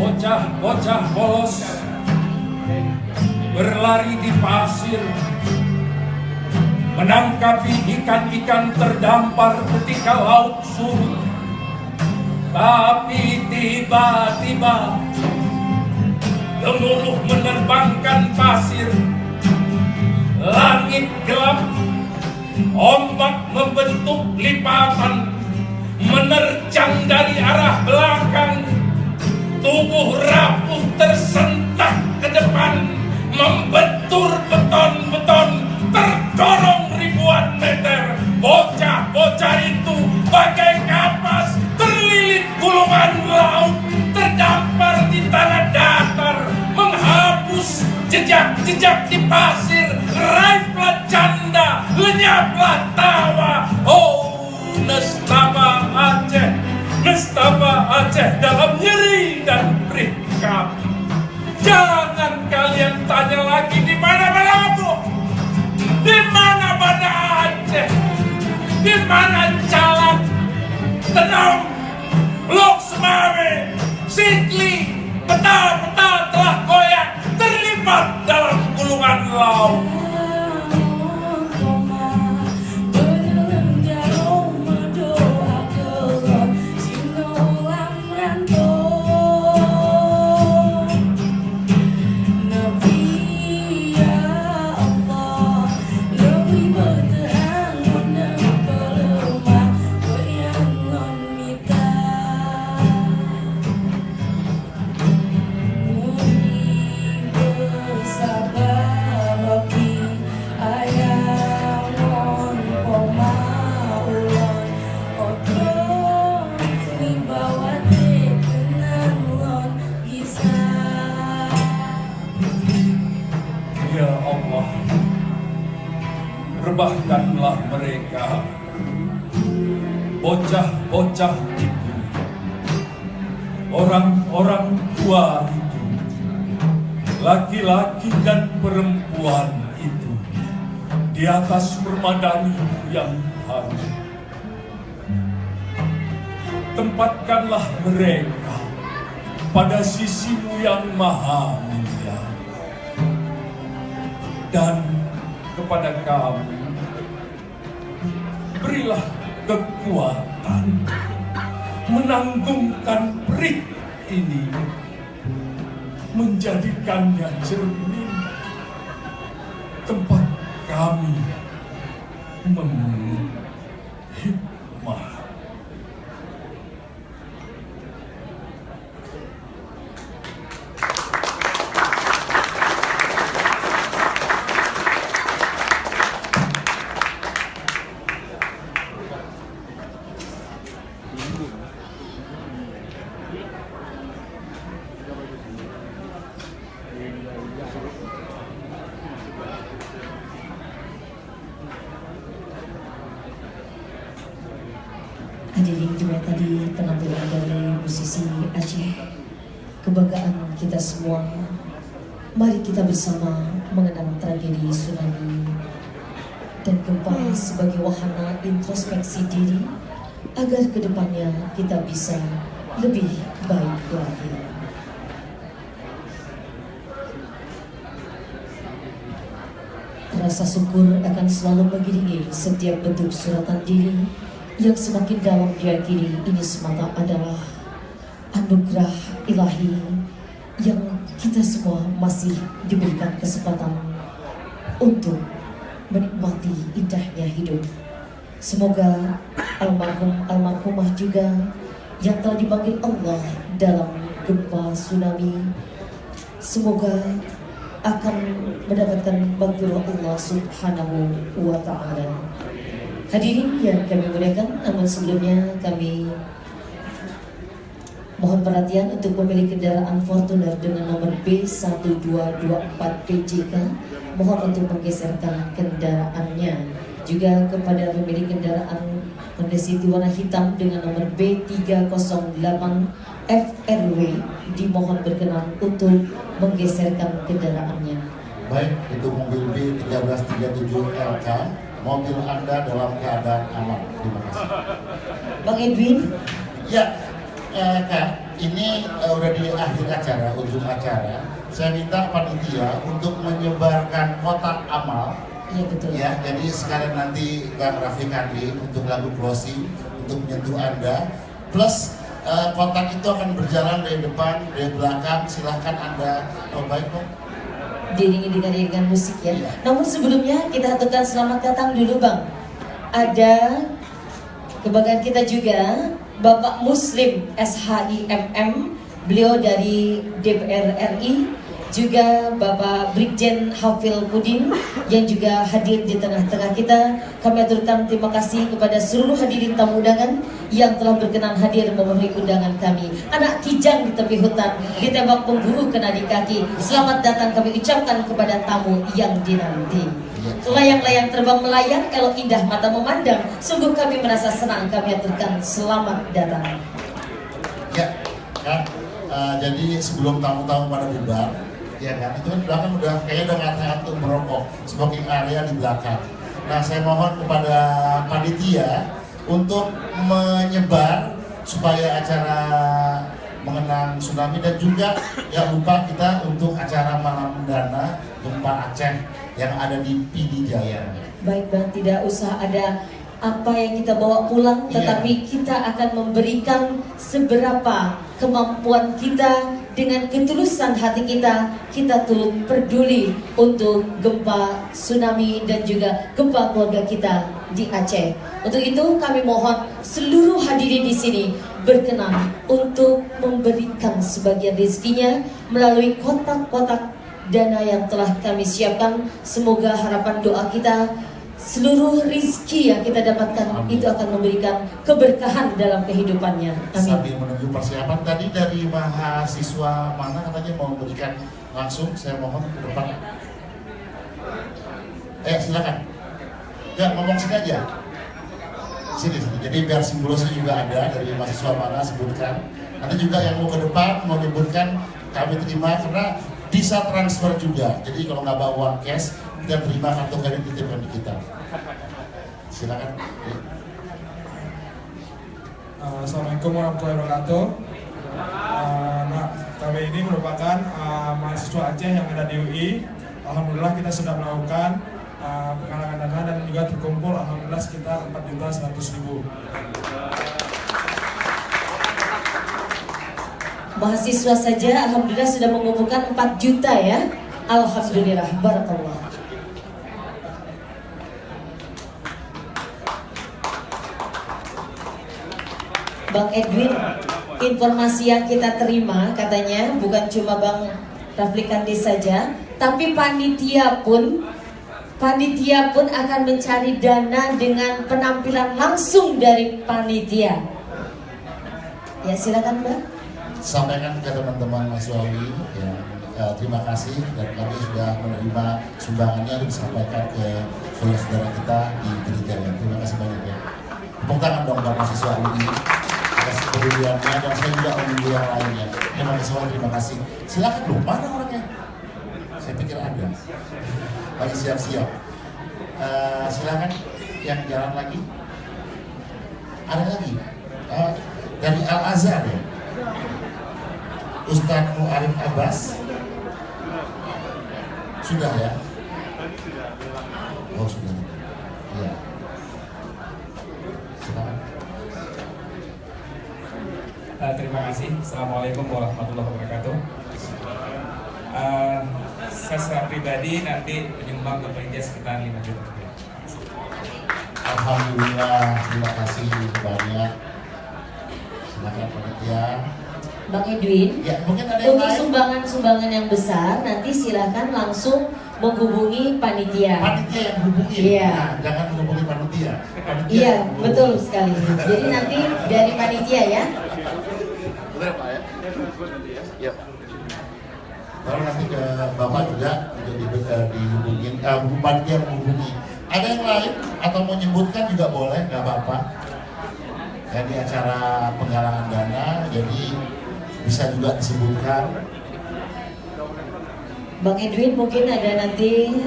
Bocah-bocah polos berlari di pasir, menangkapi ikan-ikan terdampar ketika laut surut. Tapi tiba-tiba gemuruh menerbangkan pasir, langit gelap, ombak membentuk lipatan, menerjang dari arah belakang. Tubuh rapuh tersentak ke depan, membentur beton-beton, terdorong ribuan meter. Bocah-bocah itu bagai kapas terlilit gulungan laut, terdampar di tanah datar, menghapus jejak-jejak di pasir. Raiblah canda, lenyaplah tawa. Oh, nestapa Aceh, nestapa Aceh dalam nyeri dan perih kami. Jangan kalian tanya lagi di mana-mana aku, di mana-mana Aceh, di mana Calak, Tenau, Lok Semawe, Sikli, peta-peta telah goyah, terlibat dalam gulungan laut. Rebahkanlah mereka, bocah-bocah itu, orang-orang tua itu, laki-laki dan perempuan itu, di atas permadani yang hangat. Tempatkanlah mereka pada sisimu yang maha mulia. dan kepada kami berilah kekuatan menanggungkan perik ini, menjadikannya cermin tempat kami mengulik hikmah. Hadirin juga tadi penampilan dari musisi Aceh, kebanggaan kita semua. Mari kita bersama mengenang tragedi tsunami dan gempa sebagai wahana introspeksi diri agar kedepannya kita bisa lebih baik lagi. Rasa syukur akan selalu mengiringi setiap bentuk suratan diri yang semakin dalam diyakini ini semata adalah anugerah ilahi yang kita semua masih diberikan kesempatan untuk menikmati indahnya hidup. Semoga almarhumah juga yang telah dipanggil Allah dalam gempa tsunami, semoga akan mendapatkan maghfirah Allah Subhanahu wa Ta'ala. Hadirin yang kami muliakan, namun sebelumnya kami mohon perhatian untuk pemilik kendaraan Fortuner dengan nomor B1224 PJK, mohon untuk menggeserkan kendaraannya. Juga kepada pemilik kendaraan Honda City warna hitam dengan nomor B308 FRW, dimohon berkenan untuk menggeserkan kendaraannya. Baik, itu mobil B1337LK. Mobil Anda dalam keadaan aman. Terima kasih. Bang Edwin. Ya, Kak, ini udah di akhir acara, ujung acara. Saya minta panitia untuk menyebarkan kotak amal. Iya betul. Ya, jadi sekarang nanti Bang Rafiq Andi untuk lagu closing untuk menyentuh Anda. Plus kotak itu akan berjalan dari depan, dari belakang. Silahkan Anda. Oh baik, Bang. Diiringi dengan musik ya. Namun sebelumnya kita aturkan selamat datang dulu Bang. Ada kebanggaan kita juga Bapak Muslim SHIMM, beliau dari DPR RI, juga Bapak Brigjen Hafil Pudin yang juga hadir di tengah-tengah kita. Kami aturkan terima kasih kepada seluruh hadirin tamu undangan yang telah berkenan hadir memenuhi undangan kami. Anak kijang di tepi hutan, ditembak pemburu kena di kaki. Selamat datang kami ucapkan kepada tamu yang dinanti. Layang-layang terbang melayang, elok indah mata memandang. Sungguh kami merasa senang, kami aturkan selamat datang. Ya, kan. Jadi sebelum tamu-tamu pada bubar, ya kan, itu kan belakang udah kayaknya udah ngatakan untuk merokok, smoking area di belakang. Nah, saya mohon kepada panitia untuk menyebar supaya acara mengenang tsunami dan juga jangan lupa kita untuk acara malam dana gempa Aceh yang ada di PD Jaya. Baik Bang, tidak usah ada apa yang kita bawa pulang, tetapi kita akan memberikan seberapa kemampuan kita dengan ketulusan hati kita. Kita turut peduli untuk gempa tsunami dan juga gempa keluarga kita di Aceh. Untuk itu kami mohon seluruh hadirin di sini berkenan untuk memberikan sebagian rezekinya melalui kotak-kotak dana yang telah kami siapkan. Semoga harapan doa kita, seluruh rizki yang kita dapatkan itu akan memberikan keberkahan dalam kehidupannya. Amin. Sambil menunggu persiapan tadi dari mahasiswa mana katanya mau memberikan langsung, saya mohon ke depan. Silakan. Ya, ngomong sini aja. Sini. Jadi biar simbolisnya juga ada dari mahasiswa mana sebutkan. Nanti juga yang mau ke depan mau nyebutkan kami terima karena bisa transfer juga. Jadi kalau nggak bawa uang cash, kita terima kartu kredit dititipkan di kita. Silakan. Assalamualaikum warahmatullahi wabarakatuh. Kami ini merupakan mahasiswa Aceh yang ada di UI. Alhamdulillah kita sudah melakukan penggalangan dana dan juga terkumpul alhamdulillah sekitar 4.100.000. Mahasiswa saja alhamdulillah sudah mengumpulkan 4 juta ya. Alhamdulillah, barakallah. Bang Edwin, informasi yang kita terima katanya bukan cuma Bang Rafli Kandis saja, tapi panitia pun akan mencari dana dengan penampilan langsung dari panitia. Ya silakan Mbak. Sampaikan ke teman-teman Mas Wawi ya, terima kasih dan kami sudah menerima sumbangannya disampaikan ke saudara-saudara kita di gereja. Terima kasih banyak ya. Tepuk tangan dong Bapak mahasiswa UI atas kepeduliannya dan saya juga menunggu yang lainnya. Terima kasih. Silakan dong, mana orangnya? Saya pikir ada. Lagi siap-siap. Silakan yang jalan lagi. Ada lagi. Dari Al Azhar ya. Ustadz Mu'arif Abbas. Sudah ya? Oh sudah. Iya. Silakan. Terima kasih. Assalamualaikum warahmatullahi wabarakatuh. Saya secara pribadi nanti menyumbang ke panitia sekitar 5 juta rupiah. Alhamdulillah, terima kasih banyak. Silakan panitia. Bang Edwin, ya, mungkin ada yang untuk lain. sumbangan-sumbangan yang besar nanti silakan langsung menghubungi panitia. Panitia yang hubungi, iya. Nah, jangan menghubungi panitia. Iya, betul sekali. Jadi nanti dari panitia ya. Benar Pak ya? Iya. Baru nanti ke Bapak juga untuk dihubungin, panitia menghubungi. Ada yang lain atau mau menyebutkan juga boleh, nggak apa-apa. Ya, di acara penggalangan dana, jadi bisa juga disebutkan. Bang Edwin mungkin ada nanti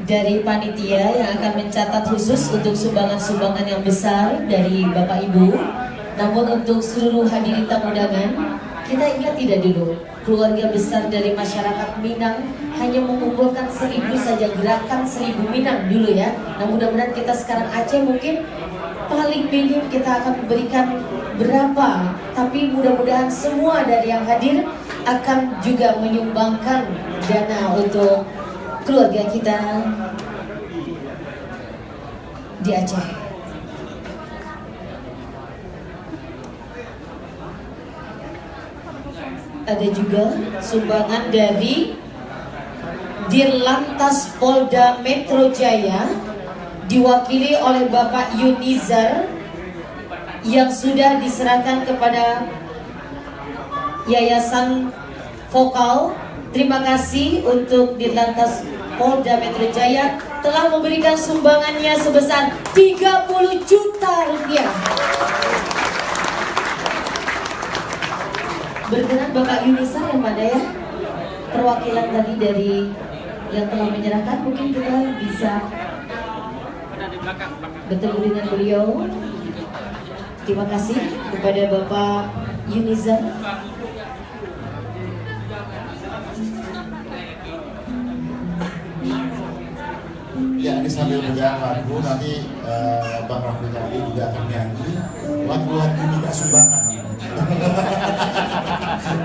dari panitia yang akan mencatat khusus untuk sumbangan-sumbangan yang besar dari Bapak Ibu. Namun untuk seluruh hadirin tamu undangan, kita ingat tidak dulu, keluarga besar dari masyarakat Minang hanya mengumpulkan 1.000 saja, gerakan 1.000 Minang dulu ya. Nah mudah-mudahan kita sekarang Aceh mungkin paling minim kita akan memberikan berapa, tapi mudah-mudahan semua dari yang hadir akan juga menyumbangkan dana untuk keluarga kita di Aceh. Ada juga sumbangan dari Dirlantas Polda Metro Jaya diwakili oleh Bapak Yunizar yang sudah diserahkan kepada Yayasan Vokal. Terima kasih untuk Dirlantas Polda Metro Jaya telah memberikan sumbangannya sebesar 30 juta rupiah. Berkenan Bapak Yunizar yang mana ya? Perwakilan tadi dari yang telah menyerahkan, mungkin kita bisa bertemu dengan beliau. Terima kasih kepada Bapak Yunizar. Ya, ini sambil mendengar lagu, nanti Bang Rafli Kandis juga akan nyanyi lagu-lagu minta sumbangan.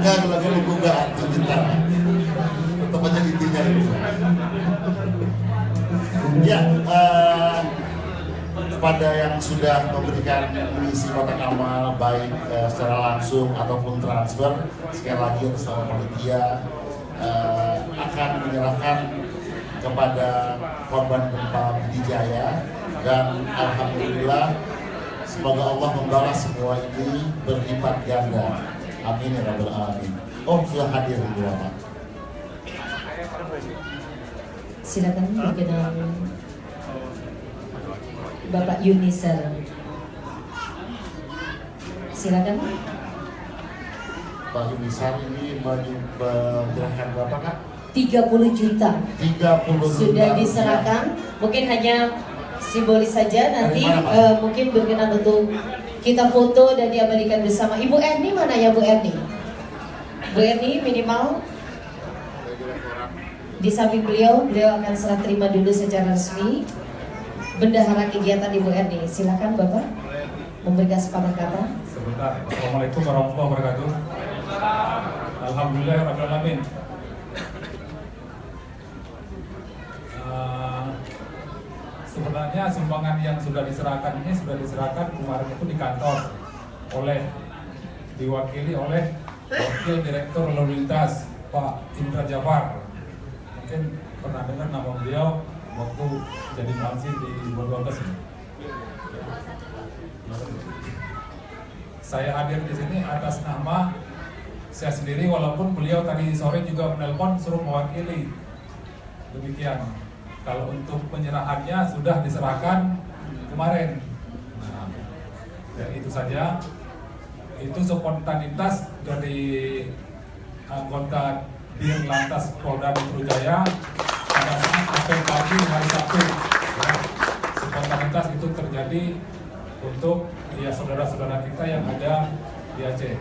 Nggak, lagu buku nggak arti kita. Tetap aja intinya itu. Ya, kepada yang sudah memberikan mengisi kotak amal baik secara langsung ataupun transfer, sekali lagi bersama panitia akan menyerahkan kepada korban gempa Pidijaya, dan alhamdulillah semoga Allah membalas semua ini berlipat ganda. Amin ya rabbal alamin. Oh, sudah hadir Ibu Bapak. Silakan berkenan Bapak Yunizar. Silakan. Pak Yunizar ini menyerahkan berapa Kak? 30 juta 30 sudah diserahkan. Mungkin hanya simbolis saja nanti mungkin berkenan untuk kita foto dan diabadikan bersama. Ibu Erni mana ya Bu Erni? Bu Erni minimal Di samping beliau akan serah terima dulu secara resmi bendahara kegiatan Ibu Erni. Silakan Bapak memberikan sepatah kata. Sebentar. Assalamualaikum warahmatullahi wabarakatuh. Alhamdulillahirrahmanirrahim. Sebenarnya sumbangan yang sudah diserahkan ini sudah diserahkan kemarin itu di kantor diwakili oleh Wakil Direktur Lalu Lintas Pak Indra Jafar. Mungkin pernah dengar nama beliau waktu jadi mahasiswa di 2012 ini. Saya hadir di sini atas nama saya sendiri, walaupun beliau tadi sore juga menelpon suruh mewakili. Demikian. Kalau untuk penyerahannya sudah diserahkan kemarin. Nah, ya itu saja. Itu spontanitas dari anggota Dirlantas Polda Metro Jaya pada saat apel pagi hari Sabtu. Ya, spontanitas itu terjadi untuk ya saudara-saudara kita yang ada di Aceh.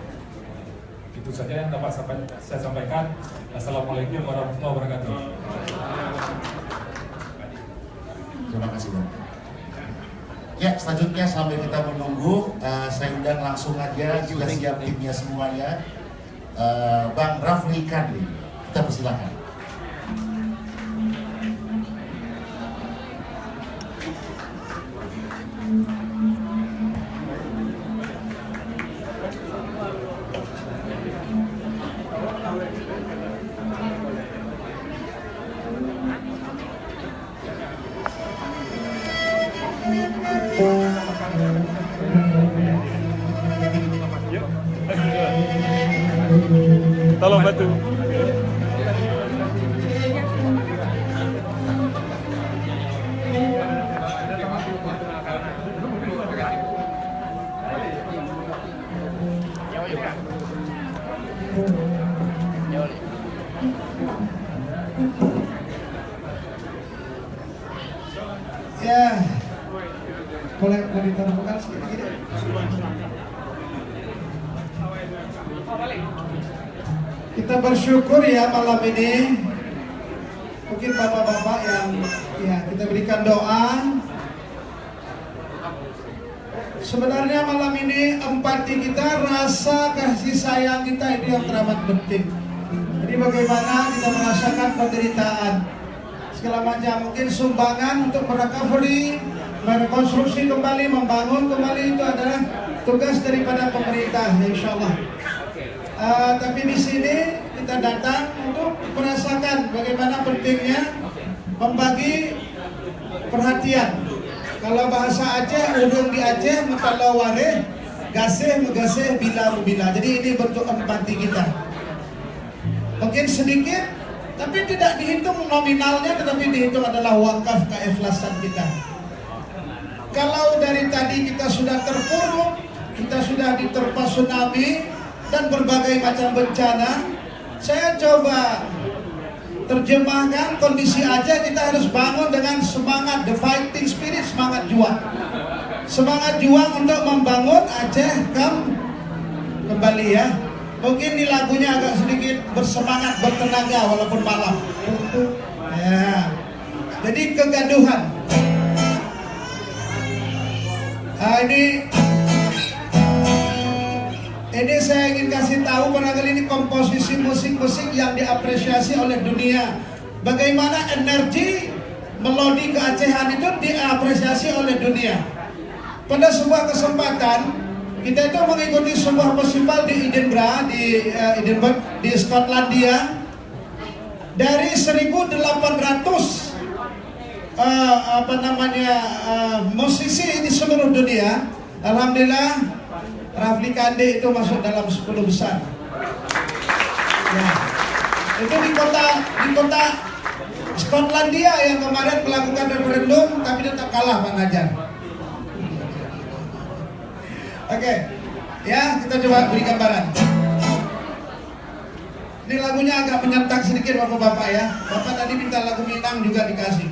Itu saja yang dapat saya sampaikan. Assalamualaikum warahmatullahi wabarakatuh. Terima kasih Bang. Ya, selanjutnya sambil kita menunggu, saya undang langsung aja, sudah siap timnya semuanya, Bang Rafli Kandi, kita persilahkan. Tolong bantu. Ya, boleh diterangkan sedikit. Kita bersyukur ya malam ini. Mungkin bapak-bapak yang ya kita berikan doa. Sebenarnya malam ini empati kita, rasa kasih sayang kita itu yang teramat penting. Jadi bagaimana kita merasakan penderitaan segala macam, mungkin sumbangan untuk merecovery, merekonstruksi kembali, membangun kembali, itu adalah tugas daripada pemerintah, insya Allah. Tapi di sini kita datang untuk merasakan bagaimana pentingnya membagi perhatian. Kalau bahasa Aceh, urung di Aceh, mutalaware, gaseh megaseh bila bila. Jadi ini bentuk empati kita. Mungkin sedikit, tapi tidak dihitung nominalnya, tetapi dihitung adalah wakaf keikhlasan kita. Kalau dari tadi kita sudah terpuruk, kita sudah diterpa tsunami dan berbagai macam bencana, saya coba terjemahkan kondisi Aceh. Kita harus bangun dengan semangat, the fighting spirit, semangat juang. Semangat juang untuk membangun Aceh kembali ya. Mungkin di lagunya agak sedikit bersemangat, bertenaga walaupun malam. Ya. Jadi kegaduhan. Ini saya ingin kasih tahu, barangkali ini komposisi musik-musik yang diapresiasi oleh dunia. Bagaimana energi melodi keacehan itu diapresiasi oleh dunia. Pada sebuah kesempatan kita itu mengikuti sebuah festival di Edinburgh, di Skotlandia. Dari 1.800 musisi di seluruh dunia, alhamdulillah Rafli Kandi itu masuk dalam 10 besar. Ya. Itu di kota Skotlandia yang kemarin melakukan referendum, tapi tetap kalah Pak Najar. Oke, ya kita coba beri gambaran. Ini lagunya agak menyentak sedikit bapak-bapak ya. Bapak tadi minta lagu Minang juga dikasih.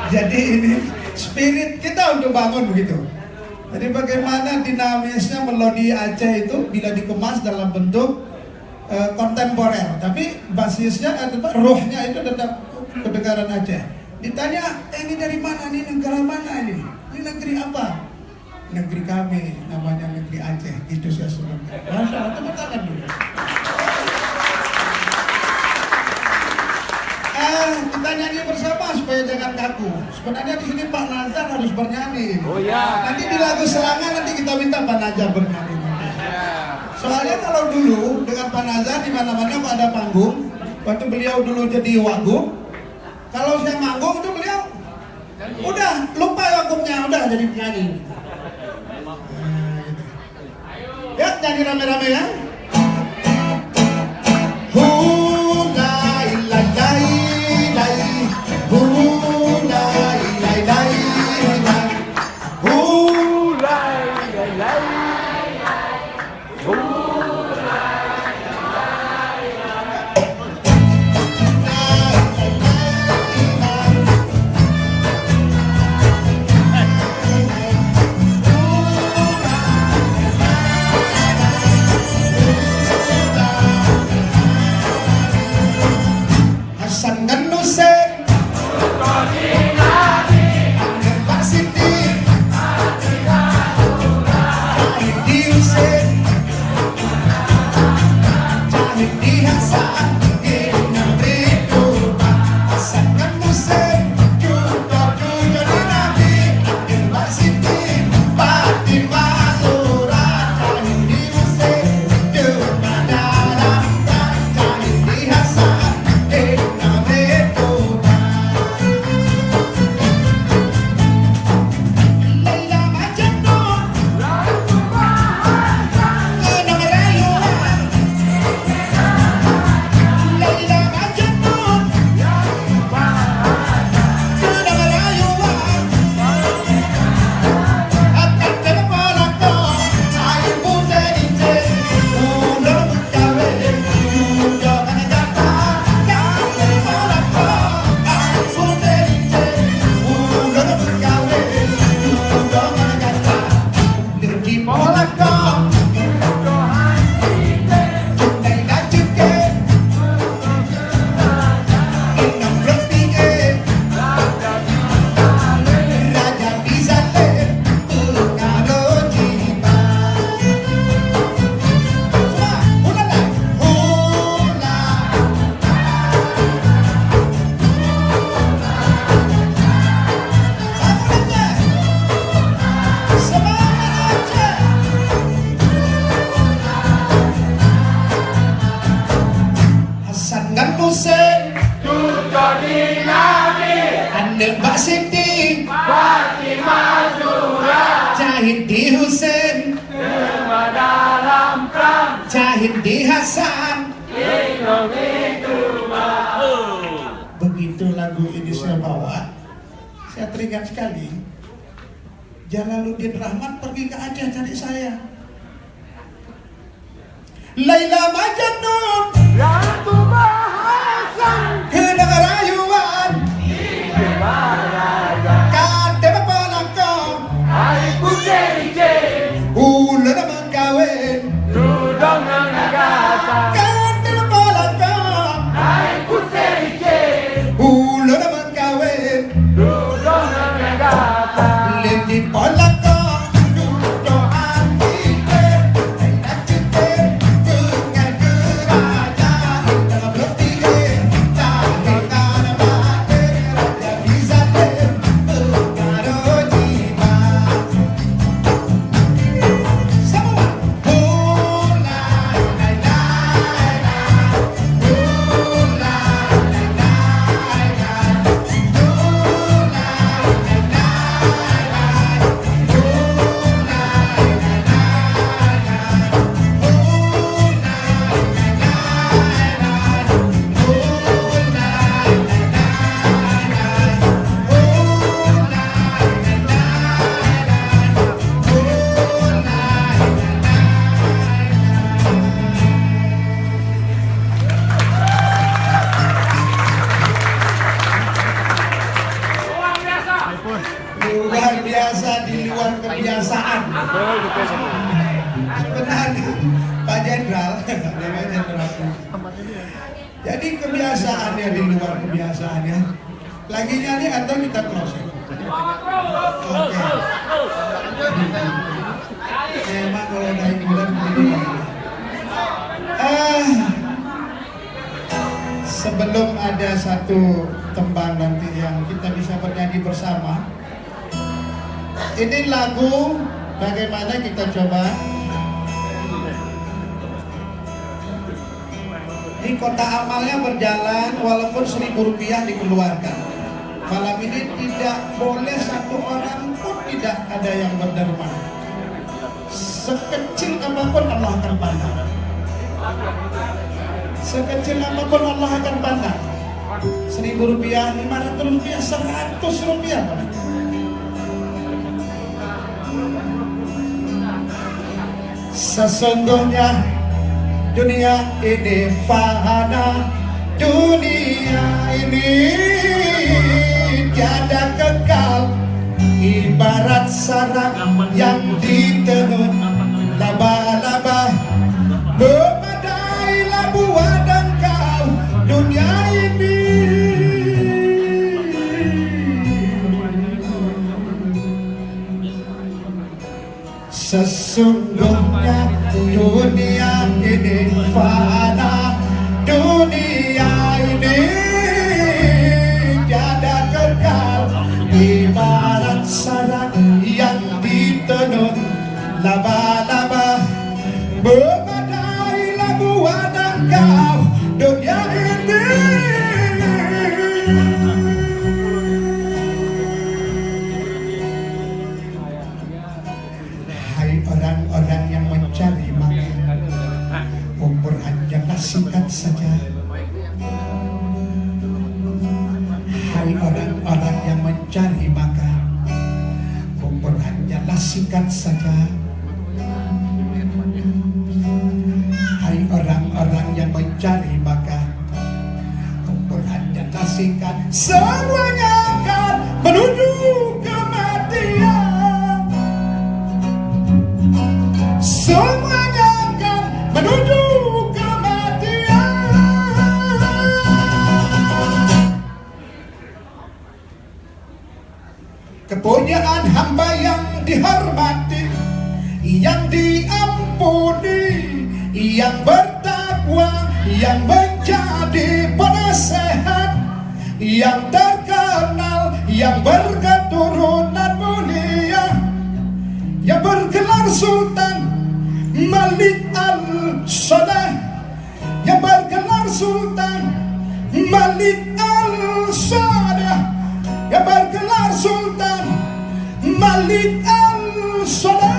Jadi ini spirit kita untuk bangun begitu. Jadi bagaimana dinamisnya melodi Aceh itu bila dikemas dalam bentuk kontemporer, tapi basisnya ruhnya itu tetap kedengaran Aceh. Ditanya, ini dari mana, ini negara mana ini negeri apa? Negeri kami, namanya negeri Aceh. Itu saya suruh. Masya Allah, tepuk tangan dulu. Kita nyanyi bersama supaya jangan kaku. Sebenarnya di sini Pak Nazar harus bernyanyi. Oh ya. Nanti di lagu selangan nanti kita minta Pak Nazar bernyanyi. Soalnya kalau dulu dengan Pak Nazar di mana-mana Pak ada panggung, waktu beliau dulu jadi wagub, kalau saya manggung itu beliau udah lupa wagubnya, udah jadi penyanyi. Ya nyanyi rame-rame ya. Cahidi Husain, Cahidi Hasan, begitu lagu ini saya bawa, saya teringat sekali. Jalaluddin Rahman pergi ke Aceh cari saya. Laila Majnun, Ratu Bahasan, ke negara Yuan, Kadep terbiasa di luar kebiasaan. Sebenarnya Pak Jenderal, jadi kebiasaannya di luar kebiasaannya. Lagi nyanyi atau kita closing? Oke. Memang kalau naik bulan begini. Sebelum ada satu tembang nanti yang kita bisa bernyanyi bersama, ini lagu bagaimana kita coba. Ini kotak amalnya berjalan walaupun Rp1.000 dikeluarkan. Malam ini tidak boleh satu orang pun tidak ada yang berderma. Sekecil apapun Allah akan pandang. Sekecil apapun Allah akan pandang. Rp1.000, Rp500, Rp100 boleh. Sesungguhnya dunia ini fana, dunia ini tiada kekal, ibarat sarang yang ditenun laba-laba. Memadailah buah dan kau dunia ini. Sesungguhnya dunia ini fana, dunia ini tiada kekal, ibarat sarang yang ditenun laba-laba. Memadailah buah dan kau dunia ini. Hai orang-orang yang mencari makan, umur hanyalah singkat saja. Hai orang-orang yang mencari makan, umur hanyalah singkat saja. Hai orang-orang yang mencari makan, umur hanyalah singkat. Semuanya akan menuju kematian. Semuanya akan menuju kematian. Kepunyaan hamba yang dihormati, yang diampuni, yang bertakwa, yang menjadi penasehat, yang terkenal, yang berketurunan mulia, yang bergelar Sultan Malik Al-Saleh, yang bergelar Sultan Malik Al-Saleh, yang bergelar Sultan Malik Al-Saleh.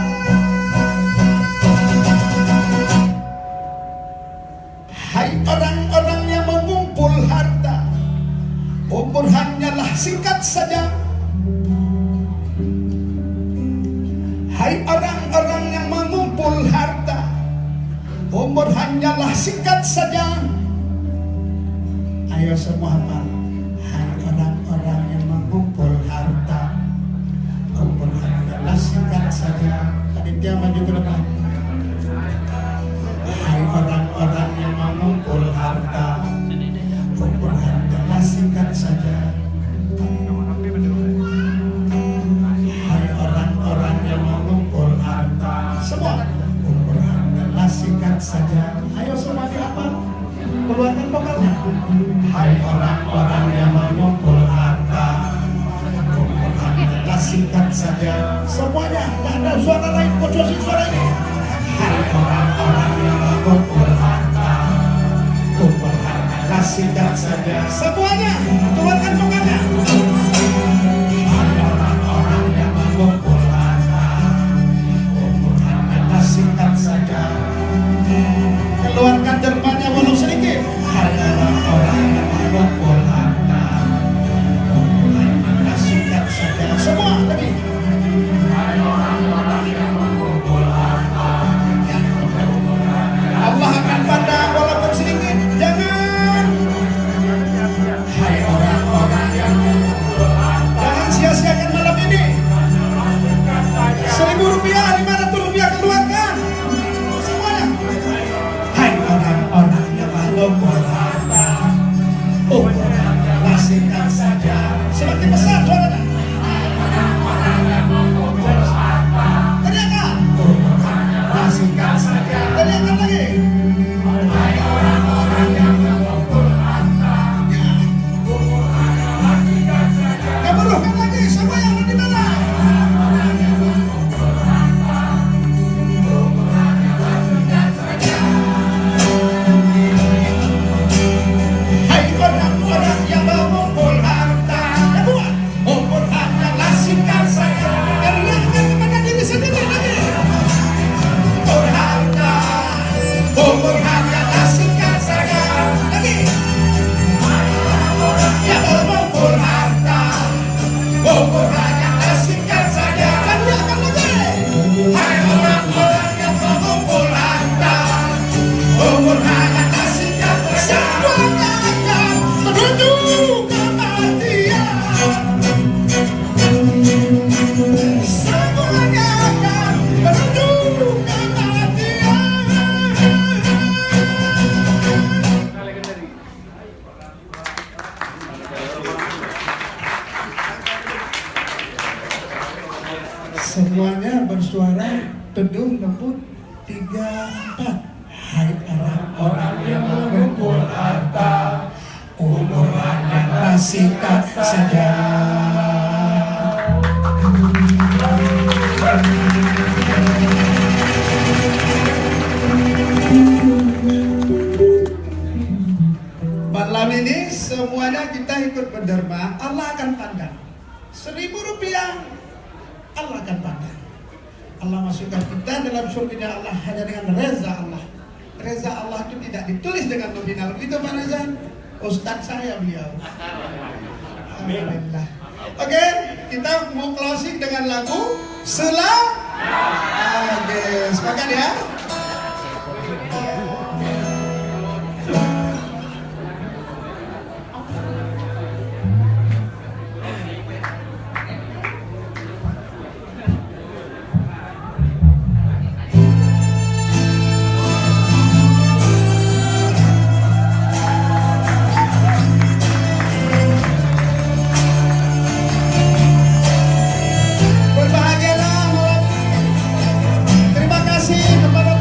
Hai orang-orang yang mengumpul harta, umur hanyalah singkat saja. Hai orang-orang yang mengumpul harta, umur hanyalah singkat saja. Ayo semua hafal. Hai orang-orang yang mengumpul harta, umur hanyalah singkat saja. Panitia maju ke depan. Hai orang-orang yang mengumpul harta, umur hanyalah singkat saja. Hai orang-orang yang mengumpul harta, semua umur hanyalah singkat saja. Ayo semua dihafal, keluarkan vokalnya. Hai orang-orang yang mengumpul harta, umur hanyalah singkat saja. Semuanya, tidak ada suara lain, kocosi suara ini. Hai orang-orang yang mengumpul harta, umur hanyalah singkat saja. Semuanya, keluarkan vokalnya. Hai orang-orang yang mengumpul harta, umur hanyalah singkat saja. Keluarkan dermanya walau sedikit. Hai orang-orang yang mengumpul harta, umur hanyalah singkat saja. Semua tadi. Hai orang-orang yang mengumpul harta, Allah akan pandang walaupun sedikit. Jangan. Hai orang-orang yang Semuanya bersuara teduh lembut 3, 4. Hai orang-orang yang mengumpul harta, umur hanya singkat saja. Malam ini semuanya kita ikut berderma, Allah akan pandang. 1.000 rupiah, Allah akan pandang. Allah masukkan kita dalam surga Allah hanya dengan reza Allah. Reza Allah itu tidak ditulis dengan nominal. Begitu Pak Nazan? Ustadz saya beliau. Alhamdulillah. Oke, kita mau closing dengan lagu Oke, sepakat ya? Terima kasih kepada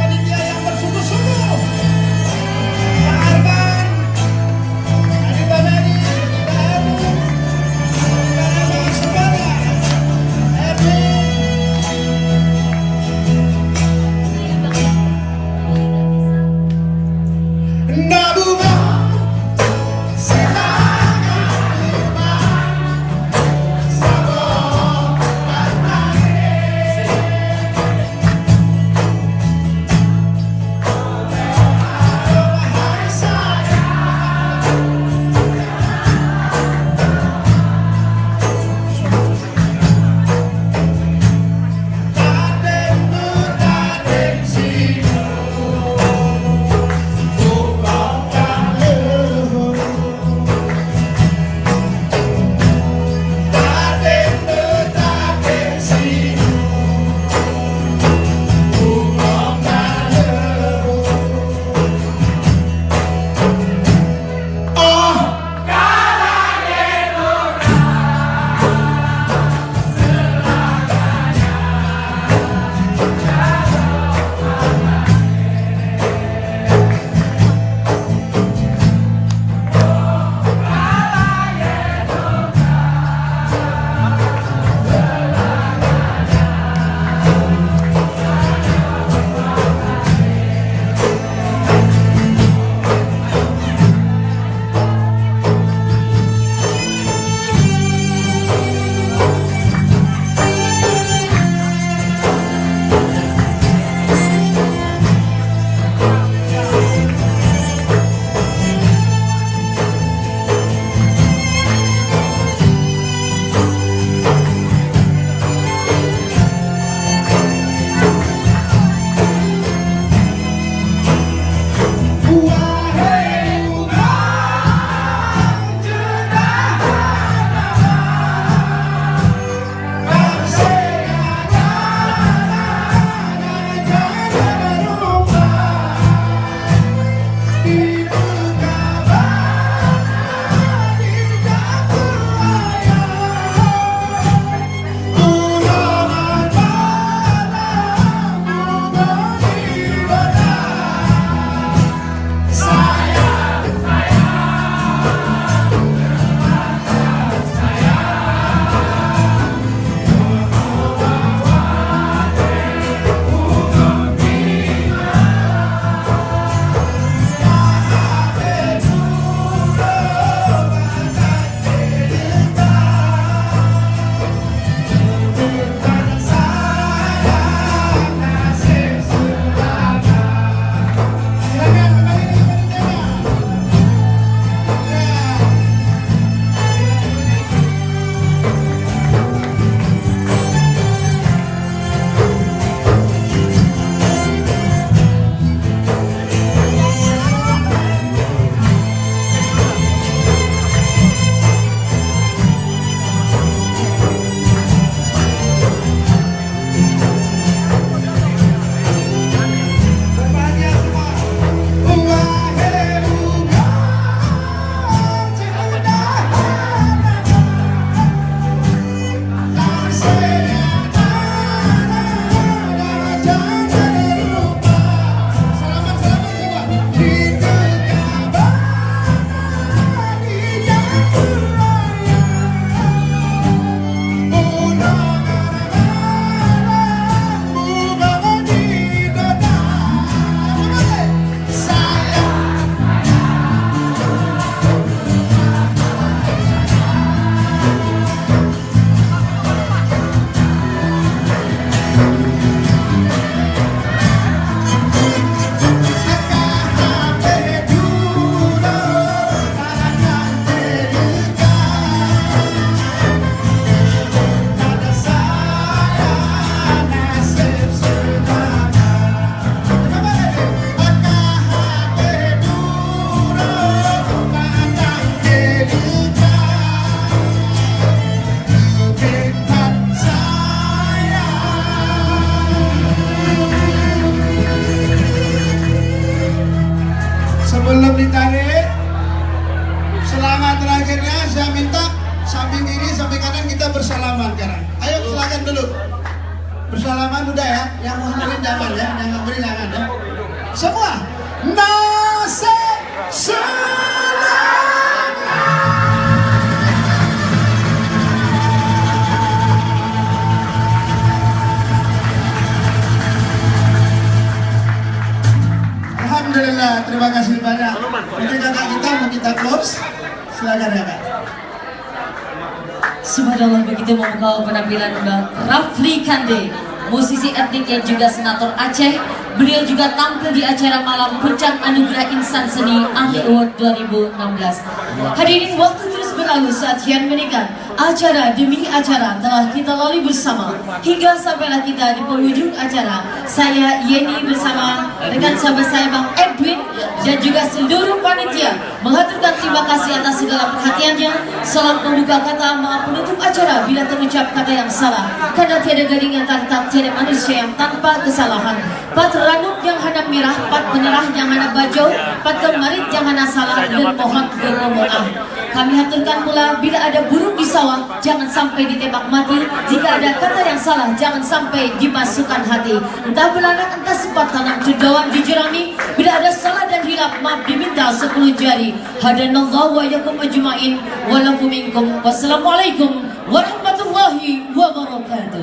Bersalaman udah ya, yang mau hadirin jangan ya, yang nggak beri jangan ya. Semua nasi Alhamdulillah, terima kasih banyak. Mungkin kakak kita mau kita close, silakan ya kak. Subhanallah, begitu membuka penampilan Mbak Rafli Kande, musisi etnik yang juga senator Aceh. Beliau juga tampil di acara malam Puncak Anugerah Insan Seni AMI Award 2016. Hadirin, waktu terus berlalu saat Hian menikah. Acara demi acara telah kita lalui bersama hingga sampailah kita di penghujung acara. Saya Yeni bersama rekan sahabat saya Bang Edwin dan juga seluruh panitia mengaturkan terima kasih atas segala perhatiannya. Salam pembuka kata, maaf penutup acara bila terucap kata yang salah, karena tiada gading yang tak tiada manusia yang tanpa kesalahan. Pat ranuk yang hadap mirah, pat penerah yang hadap bajau, pat kemarit yang hadap salah, dan mohon bermohon. Kami haturkan pula bila ada burung di sawah, jangan sampai ditembak mati. Jika ada kata yang salah, jangan sampai dimasukkan hati. Entah belanak, entah sempat tanam cendawan di jerami. Bila ada salah dan hilaf, maaf diminta 10 jari. Hadanallahu wa yakum ajma'in wa lakum minkum. Wassalamualaikum warahmatullahi wabarakatuh.